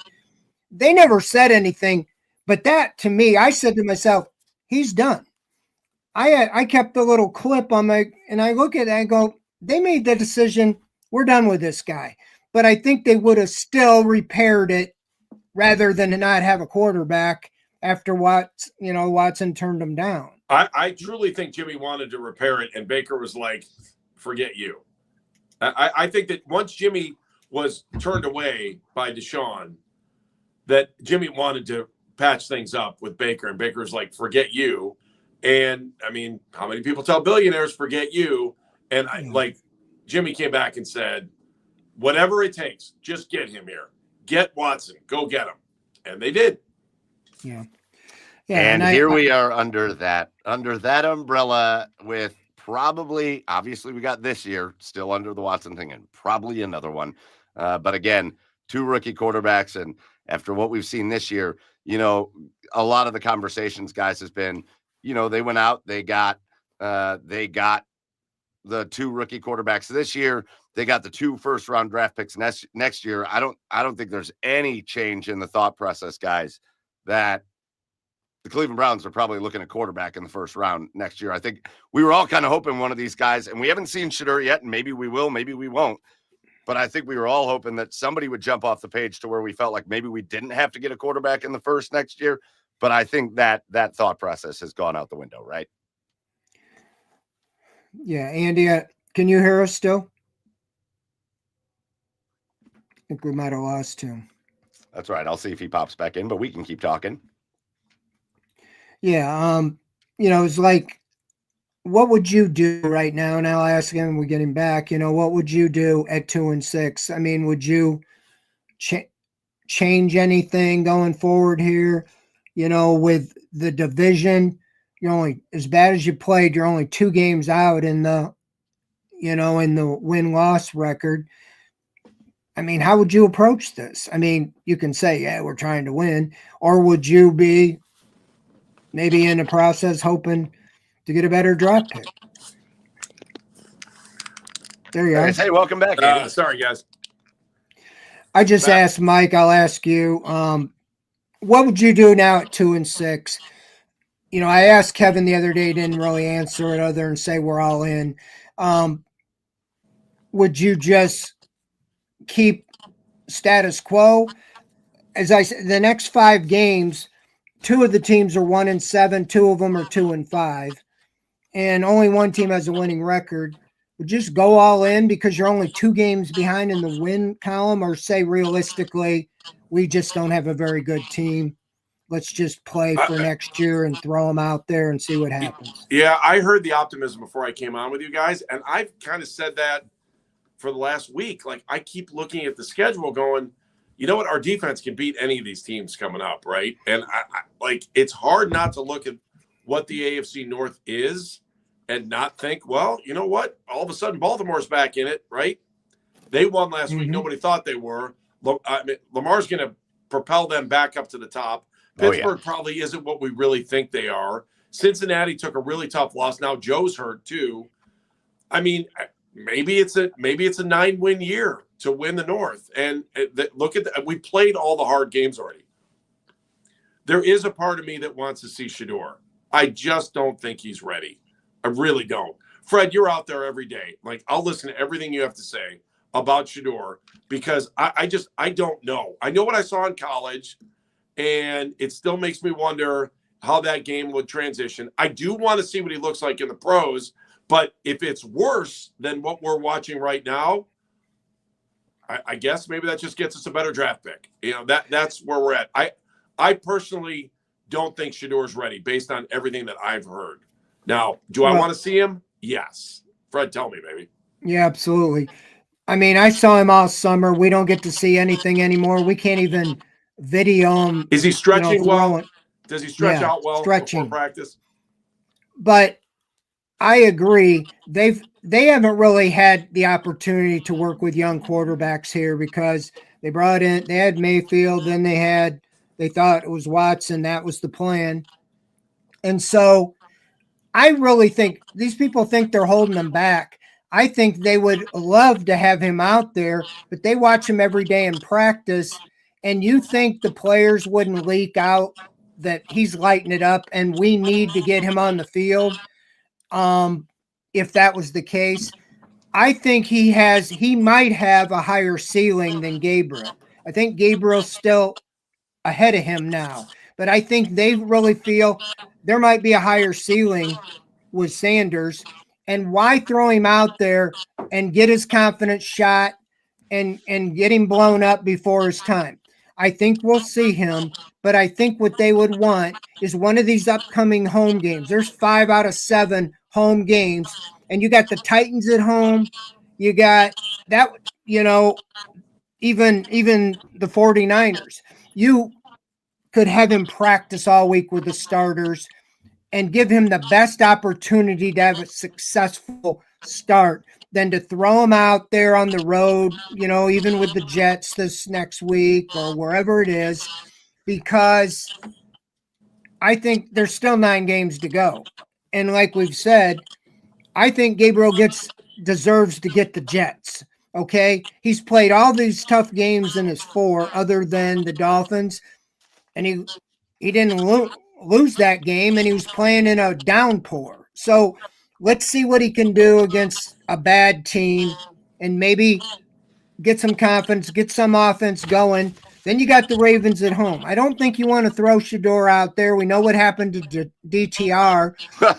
They never said anything. But that, to me, I said to myself, he's done. I kept the little clip on and I look at it and go, they made the decision. We're done with this guy. But I think they would have still repaired it rather than not have a quarterback after Watson turned him down. I truly think Jimmy wanted to repair it, and Baker was like, forget you. I think that once Jimmy was turned away by Deshaun, that Jimmy wanted to patch things up with Baker, and Baker's like, forget you. And, I mean, how many people tell billionaires, forget you? And, Jimmy came back and said, whatever it takes, just get him here. Get Watson. Go get him. And they did. Yeah. And here we are under that umbrella with probably, obviously we got this year still under the Watson thing and probably another one. But again, 2 rookie quarterbacks. And after what we've seen this year, a lot of the conversations, guys, has been, they went out, they got the 2 rookie quarterbacks this year. They got the 2 first-round draft picks next year. I don't think there's any change in the thought process, guys, that the Cleveland Browns are probably looking at quarterback in the first round next year. I think we were all kind of hoping one of these guys, and we haven't seen Shedeur yet, and maybe we will, maybe we won't. But I think we were all hoping that somebody would jump off the page to where we felt like maybe we didn't have to get a quarterback in the first next year. But I think that thought process has gone out the window, right? Yeah, Andy, can you hear us still? I think we might have lost him. That's right. I'll see if he pops back in, but we can keep talking. Yeah, it's like, what would you do right now? And I'll ask him when we get him back, what would you do at 2-6? I mean, would you change anything going forward here? With the division, you're only, as bad as you played, you're only 2 games out in the win-loss record. I mean, how would you approach this? I mean, you can say, yeah, we're trying to win. Or would you be maybe in the process hoping to get a better draft pick? There you are. Hey, welcome back. Sorry, guys. I just asked Mike. I'll ask you, what would you do now at 2-6? I asked Kevin the other day, didn't really answer it other than say we're all in. Would you just keep status quo? As I said, the next 5 games, 2 of the teams are 1-7, 2 of them are 2-5, and only 1 team has a winning record. Would just go all in because you're only 2 games behind in the win column, or say realistically, we just don't have a very good team. Let's just play for next year and throw them out there and see what happens. Yeah, I heard the optimism before I came on with you guys, and I've kind of said that for the last week. Like, I keep looking at the schedule going, you know what? Our defense can beat any of these teams coming up, right? And it's hard not to look at what the AFC North is and not think, well, you know what? All of a sudden, Baltimore's back in it, right? They won last week. Nobody thought they were. Lamar's going to propel them back up to the top. Pittsburgh probably isn't what we really think they are. Cincinnati took a really tough loss. Now Joe's hurt too. I mean, maybe it's a 9-win year to win the North. And look at that. We played all the hard games already. There is a part of me that wants to see Shedeur. I just don't think he's ready. I really don't. Fred, you're out there every day. Like, I'll listen to everything you have to say about Shedeur because I don't know. I know what I saw in college, and it still makes me wonder how that game would transition. I do want to see what he looks like in the pros, but if it's worse than what we're watching right now, I guess maybe that just gets us a better draft pick. That's where we're at. I personally don't think Shedeur's ready based on everything that I've heard. Now, do I want to see him? Yes. Fred, tell me, baby. Yeah, absolutely. I mean, I saw him all summer. We don't get to see anything anymore. We can't even video him. Is he stretching well? Does he stretch out well before practice? but I agree. They haven't really had the opportunity to work with young quarterbacks here because they had Mayfield, then they thought it was Watson. That was the plan. And so I really think these people think they're holding him back. I think they would love to have him out there, but they watch him every day in practice. And you think the players wouldn't leak out that he's lighting it up and we need to get him on the field? If that was the case, I think he might have a higher ceiling than Gabriel. I think Gabriel's still ahead of him now, but I think they really feel there might be a higher ceiling with Sanders. And why throw him out there and get his confidence shot and get him blown up before his time? I think we'll see him, but I think what they would want is one of these upcoming home games. There's 5 out of 7 home games, and you got the Titans at home. You got that, even the 49ers. You could have him practice all week with the starters and give him the best opportunity to have a successful start than to throw him out there on the road, even with the Jets this next week or wherever it is, because I think there's still 9 games to go. And like we've said, I think Gabriel deserves to get the Jets. Okay. He's played all these tough games in his 4 other than the Dolphins. And he didn't lose that game, and he was playing in a downpour. So let's see what he can do against a bad team and maybe get some confidence, get some offense going. Then you got the Ravens at home. I don't think you want to throw Shador out there. We know what happened to DTR,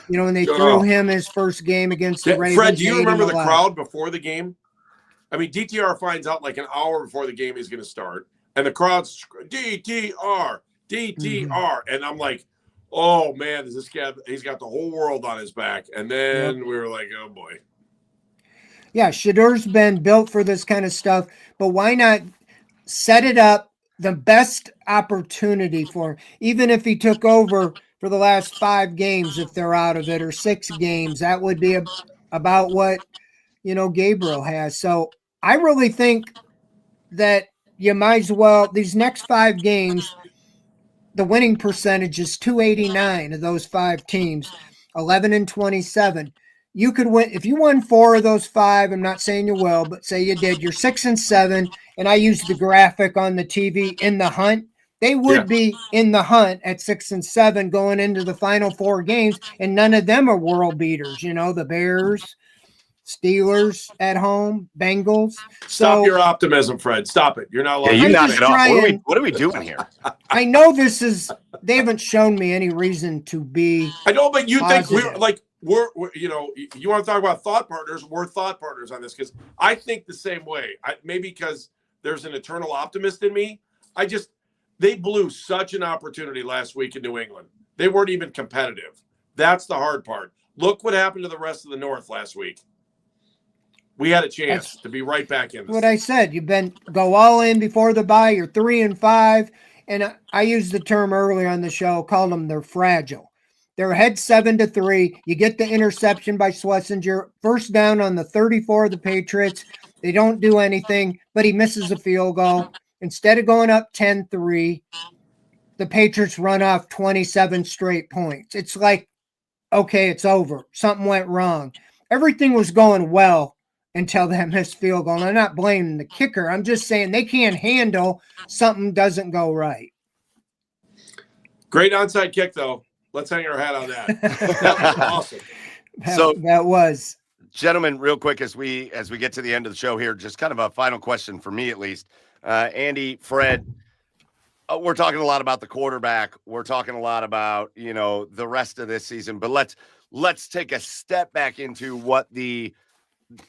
when they threw him his first game against the Ravens. Fred, do you remember the crowd before the game? I mean, DTR finds out like an hour before the game is going to start, and the crowd's DTR. And I'm like, oh man, this guy, he's got the whole world on his back. And then we were like, oh boy. Yeah, Shador's been built for this kind of stuff, but why not set it up the best opportunity for him? Even if he took over for the last 5 games, if they're out of it, or 6 games, that would be about what, Gabriel has. So I really think that you might as well, these next 5 games, the winning percentage is 289 of those 5 teams, 11-27. You could win if you won 4 of those 5. I'm not saying you will, but say you did. You're 6-7, and I used the graphic on the TV in the hunt. They would be in the hunt at 6-7 going into the final 4 games, and none of them are world beaters. The Bears, Steelers at home, Bengals. Stop your optimism, Fred. Stop it. You're not allowed. Yeah, you knock it off. What are we doing here? I know they haven't shown me any reason to be. I know, but you positive. think we're you want to talk about thought partners? We're thought partners on this because I think the same way. Maybe because there's an eternal optimist in me. They blew such an opportunity last week in New England. They weren't even competitive. That's the hard part. Look what happened to the rest of the North last week. We had a chance to be right back in this. What I said, go all in before the bye. You're 3-5. And I used the term earlier on the show, called them they're fragile. They're ahead 7-3. You get the interception by Schlesinger. First down on the 34 of the Patriots. They don't do anything, but he misses a field goal. Instead of going up 10-3, the Patriots run off 27 straight points. It's like, okay, it's over. Something went wrong. Everything was going well until that missed field goal. And I'm not blaming the kicker. I'm just saying they can't handle something doesn't go right. Great onside kick, though. Let's hang our hat on that. That was awesome. That was. Gentlemen, real quick, as we get to the end of the show here, just kind of a final question for me, at least. Andy, Fred, we're talking a lot about the quarterback. We're talking a lot about, the rest of this season. But let's take a step back into what the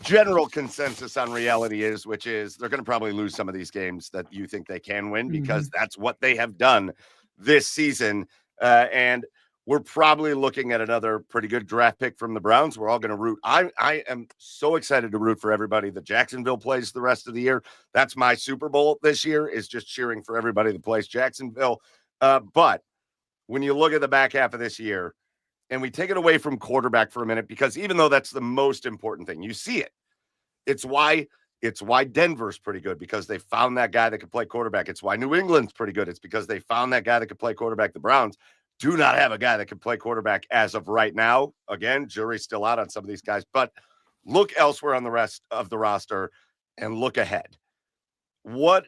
general consensus on reality is, which is they're going to probably lose some of these games that you think they can win because that's what they have done this season. And we're probably looking at another pretty good draft pick from the Browns. We're all going to root. I am so excited to root for everybody that Jacksonville plays the rest of the year. That's my Super Bowl this year, is just cheering for everybody that plays Jacksonville. But when you look at the back half of this year, and we take it away from quarterback for a minute, because even though that's the most important thing, you see it. It's why Denver's pretty good, because they found that guy that could play quarterback. It's why New England's pretty good. It's because they found that guy that could play quarterback. The Browns do not have a guy that can play quarterback as of right now. Again, jury's still out on some of these guys, but look elsewhere on the rest of the roster and look ahead. What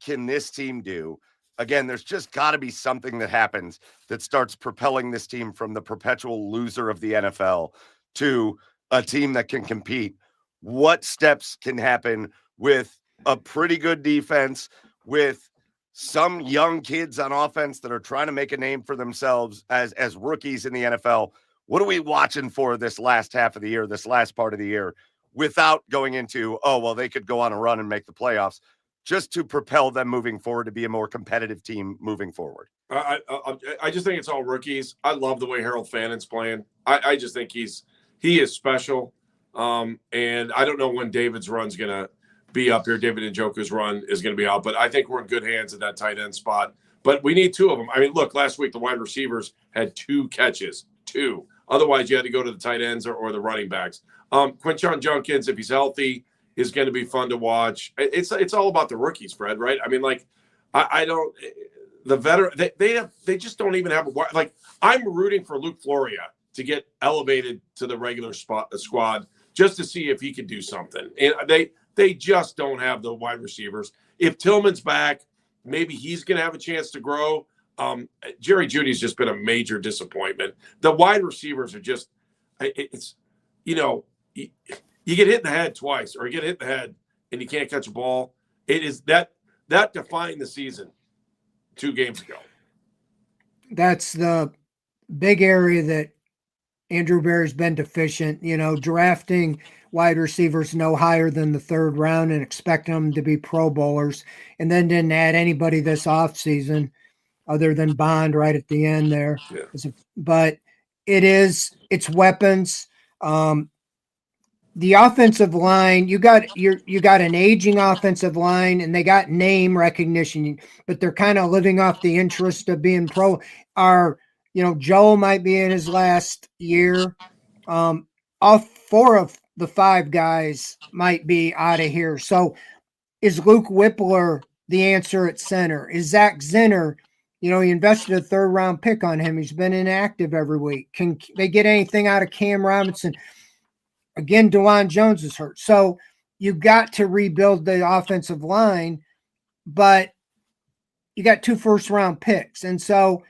can this team do? Again, there's just got to be something that happens that starts propelling this team from the perpetual loser of the NFL to a team that can compete. What steps can happen with a pretty good defense, with some young kids on offense that are trying to make a name for themselves as rookies in the NFL? What are we watching for this last half of the year, this last part of the year, without going into, oh, well, they could go on a run and make the playoffs, just to propel them moving forward to be a more competitive team moving forward? I just think it's all rookies. I love the way Harold Fannon's playing. I just think he is special. And I don't know when David's run's going to be up here. David Njoku's run is going to be out, but I think we're in good hands at that tight end spot. But we need two of them. I mean, look, last week the wide receivers had 2 catches, 2. Otherwise, you had to go to the tight ends or the running backs. Quinshon Judkins, if he's healthy, is going to be fun to watch. It's all about the rookies, Fred, right? I mean, like, I don't – the veteran – they just don't even have – like, I'm rooting for Luke Floria to get elevated to the regular squad just to see if he can do something. And they just don't have the wide receivers. If Tillman's back, maybe he's going to have a chance to grow. Jerry Jeudy's just been a major disappointment. The wide receivers are just it's you know, you get hit in the head twice, or you get hit in the head and you can't catch a ball. It is that defined the season 2 games ago. That's the big area that Andrew Berry's been deficient, drafting wide receivers no higher than the 3rd round and expecting them to be Pro Bowlers, and then didn't add anybody this offseason other than Bond right at the end there. Yeah. But it's weapons. The offensive line, you got an aging offensive line, and they got name recognition, but they're kind of living off the interest of being pro. Joel might be in his last year. All 4 of the 5 guys might be out of here. So is Luke Whippler the answer at center? Is Zach Zinner, he invested a 3rd round pick on him. He's been inactive every week. Can they get anything out of Cam Robinson? Again, DeJuan Jones is hurt. So you got to rebuild the offensive line, but you got 2 first round picks. And so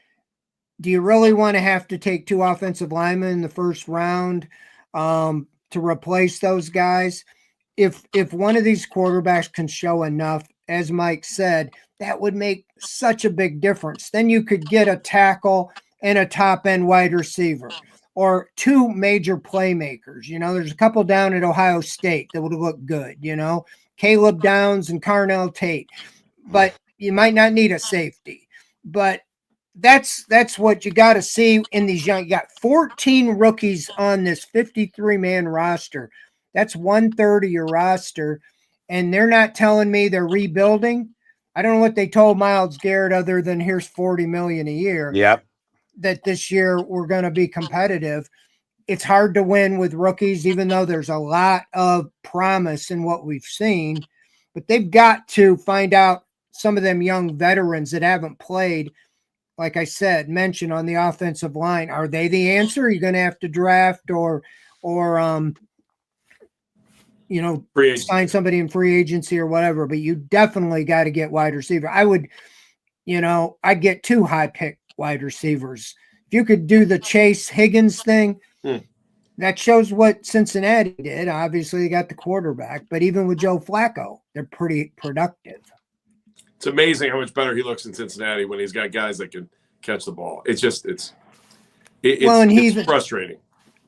do you really want to have to take 2 offensive linemen in the 1st round to replace those guys? If one of these quarterbacks can show enough, as Mike said, that would make such a big difference. Then you could get a tackle and a top end wide receiver, or 2 major playmakers. There's a couple down at Ohio State that would look good, Caleb Downs and Carnell Tate. But you might not need a safety. But that's what you got to see in these young. You got 14 rookies on this 53-man roster. That's 1/3 of your roster. And they're not telling me they're rebuilding. I don't know what they told Myles Garrett other than here's $40 million a year. Yep. That this year we're going to be competitive. It's hard to win with rookies, even though there's a lot of promise in what we've seen. But they've got to find out some of them young veterans that haven't played, like I said, mentioned on the offensive line. Are they the answer? Are you going to have to draft or sign somebody in free agency or whatever? But you definitely got to get wide receiver. I'd get 2 high pick wide receivers. If you could do the Chase Higgins thing, that shows what Cincinnati did. Obviously, they got the quarterback, but even with Joe Flacco, they're pretty productive. It's amazing how much better he looks in Cincinnati when he's got guys that can catch the ball. It's frustrating.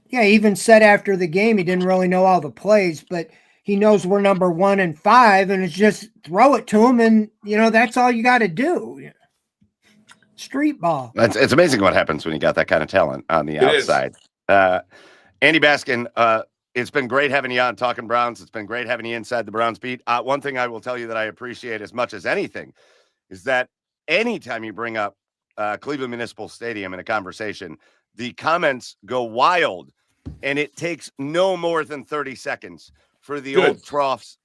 Yeah, he even said after the game he didn't really know all the plays, but he knows we're number 1 and 5, and it's just throw it to him, and that's all you got to do. Street ball. It's amazing what happens when you got that kind of talent on the outside. Andy Baskin, it's been great having you on Talking Browns. It's been great having you inside the Browns beat. One thing I will tell you that I appreciate as much as anything is that anytime you bring up Cleveland Municipal Stadium in a conversation, the comments go wild, and it takes no more than 30 seconds for the Good. old troughs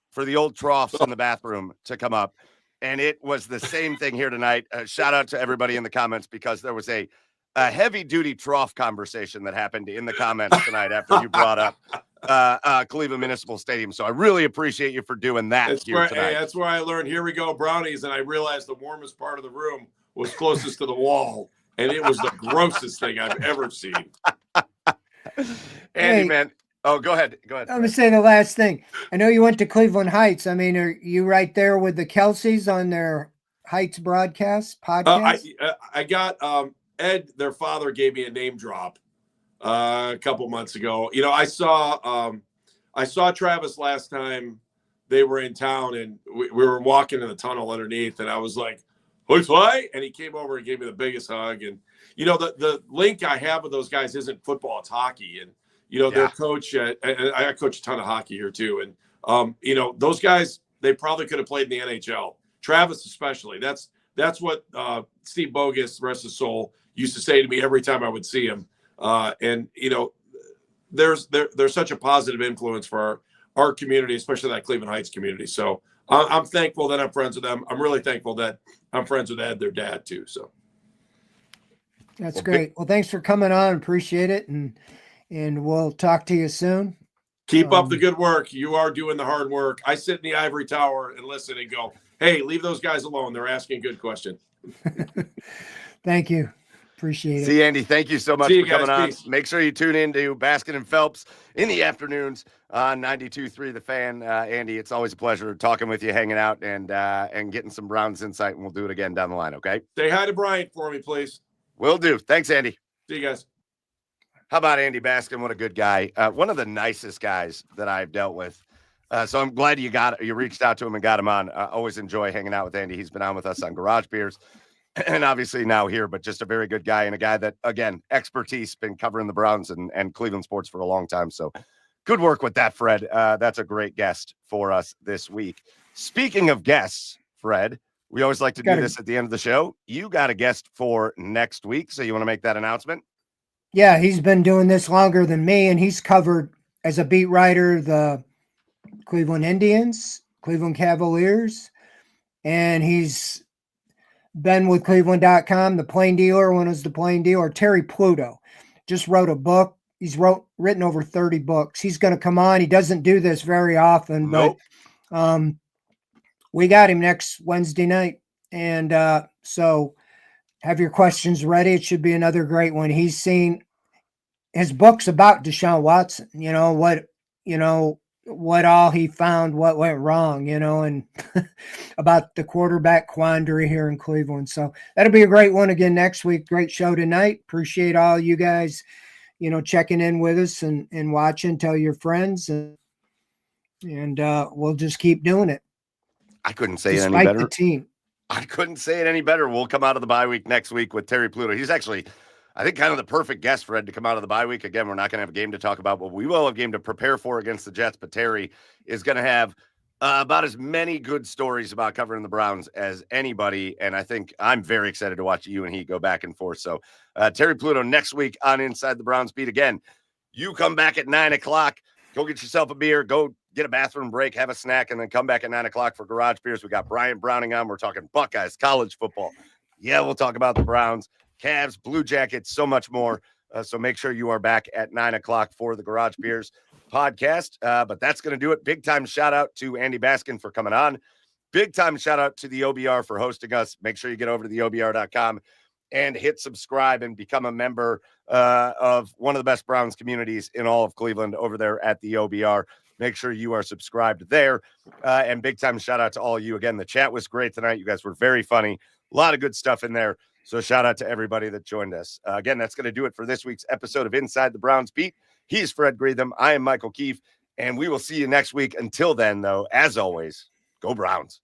in the bathroom to come up. And it was the same thing here tonight. Shout out to everybody in the comments, because there was a heavy duty trough conversation that happened in the comments tonight after you brought up Cleveland Municipal Stadium. So I really appreciate you for doing that tonight. Hey, that's where I learned, here we go, brownies. And I realized the warmest part of the room was closest to the wall. And it was the grossest thing I've ever seen. Andy, Hey. man. Oh, go ahead. I'm going to say the last thing. I know you went to Cleveland Heights. I mean, are you right there with the Kelseys on their Heights podcast? I got Ed, their father, gave me a name drop a couple months ago. You know, I saw Travis last time they were in town, and we were walking in the tunnel underneath, and I was like, "What's right?" And he came over and gave me the biggest hug. And you know, the link I have with those guys isn't football, it's hockey. And you know, their coach, I coach a ton of hockey here too. And, you know, those guys, they probably could have played in the NHL. Travis, especially. That's what Steve Bogus, rest his soul, used to say to me every time I would see him. And, you know, there's such a positive influence for our community, especially that Cleveland Heights community. So I'm thankful that I'm friends with them. I'm really thankful that I'm friends with Ed, their dad, too. So That's great. Well, thanks for coming on. Appreciate it. And we'll talk to you soon. Keep up the good work. You are doing the hard work. I sit in the ivory tower and listen and go, hey, leave those guys alone. They're asking good questions. Thank you. Appreciate it. See, Andy, thank you so much for coming on. Peace. Make sure you tune in to Baskin and Phelps in the afternoons on 92.3 The Fan. Andy, it's always a pleasure talking with you, hanging out, and getting some Browns insight, and we'll do it again down the line, okay? Say hi to Brian for me, please. Will do. Thanks, Andy. See you guys. How about Andy Baskin? What a good guy. One of the nicest guys that I've dealt with. So I'm glad you reached out to him and got him on. I always enjoy hanging out with Andy. He's been on with us on Garage Beers and obviously now here, but just a very good guy, and a guy that, again, expertise, been covering the Browns and Cleveland sports for a long time. So good work with that, Fred. That's a great guest for us this week. Speaking of guests, Fred, we always like to do this at the end of the show. You got a guest for next week, so you want to make that announcement? Yeah, he's been doing this longer than me, and he's covered as a beat writer the Cleveland Indians, Cleveland Cavaliers, and he's been with Cleveland.com, the Plain Dealer, when it was the Plain Dealer. Terry Pluto just wrote a book. He's written over 30 books. He's going to come on. He doesn't do this very often, but we got him next Wednesday night. And so have your questions ready. It should be another great one. He's seen his book's about Deshaun Watson, what all he found, what went wrong, and about the quarterback quandary here in Cleveland. So that'll be a great one again next week. Great show tonight. Appreciate all you guys, checking in with us and watching. Tell your friends, and we'll just keep doing it. I couldn't say it any Despite better. The team. I couldn't say it any better. We'll come out of the bye week next week with Terry Pluto. He's actually, I think, kind of the perfect guest for Ed to come out of the bye week. Again, we're not going to have a game to talk about, but we will have a game to prepare for against the Jets. But Terry is going to have about as many good stories about covering the Browns as anybody. And I think I'm very excited to watch you and he go back and forth. So Terry Pluto next week on Inside the Browns Beat. Again, you come back at 9 o'clock. Go get yourself a beer. Go get a bathroom break, have a snack, and then come back at 9 o'clock for Garage Beers. We got Brian Browning on. We're talking Buckeyes, college football. Yeah, we'll talk about the Browns, Cavs, Blue Jackets, so much more. So make sure you are back at 9 o'clock for the Garage Beers podcast. But that's going to do it. Big time shout out to Andy Baskin for coming on. Big time shout out to the OBR for hosting us. Make sure you get over to the OBR.com and hit subscribe and become a member of one of the best Browns communities in all of Cleveland over there at the OBR. Make sure you are subscribed there. And big time shout out to all of you. Again, the chat was great tonight. You guys were very funny. A lot of good stuff in there. So shout out to everybody that joined us. Again, that's going to do it for this week's episode of Inside the Browns Beat. He's Fred Greetham. I am Michael Keefe. And we will see you next week. Until then, though, as always, go Browns.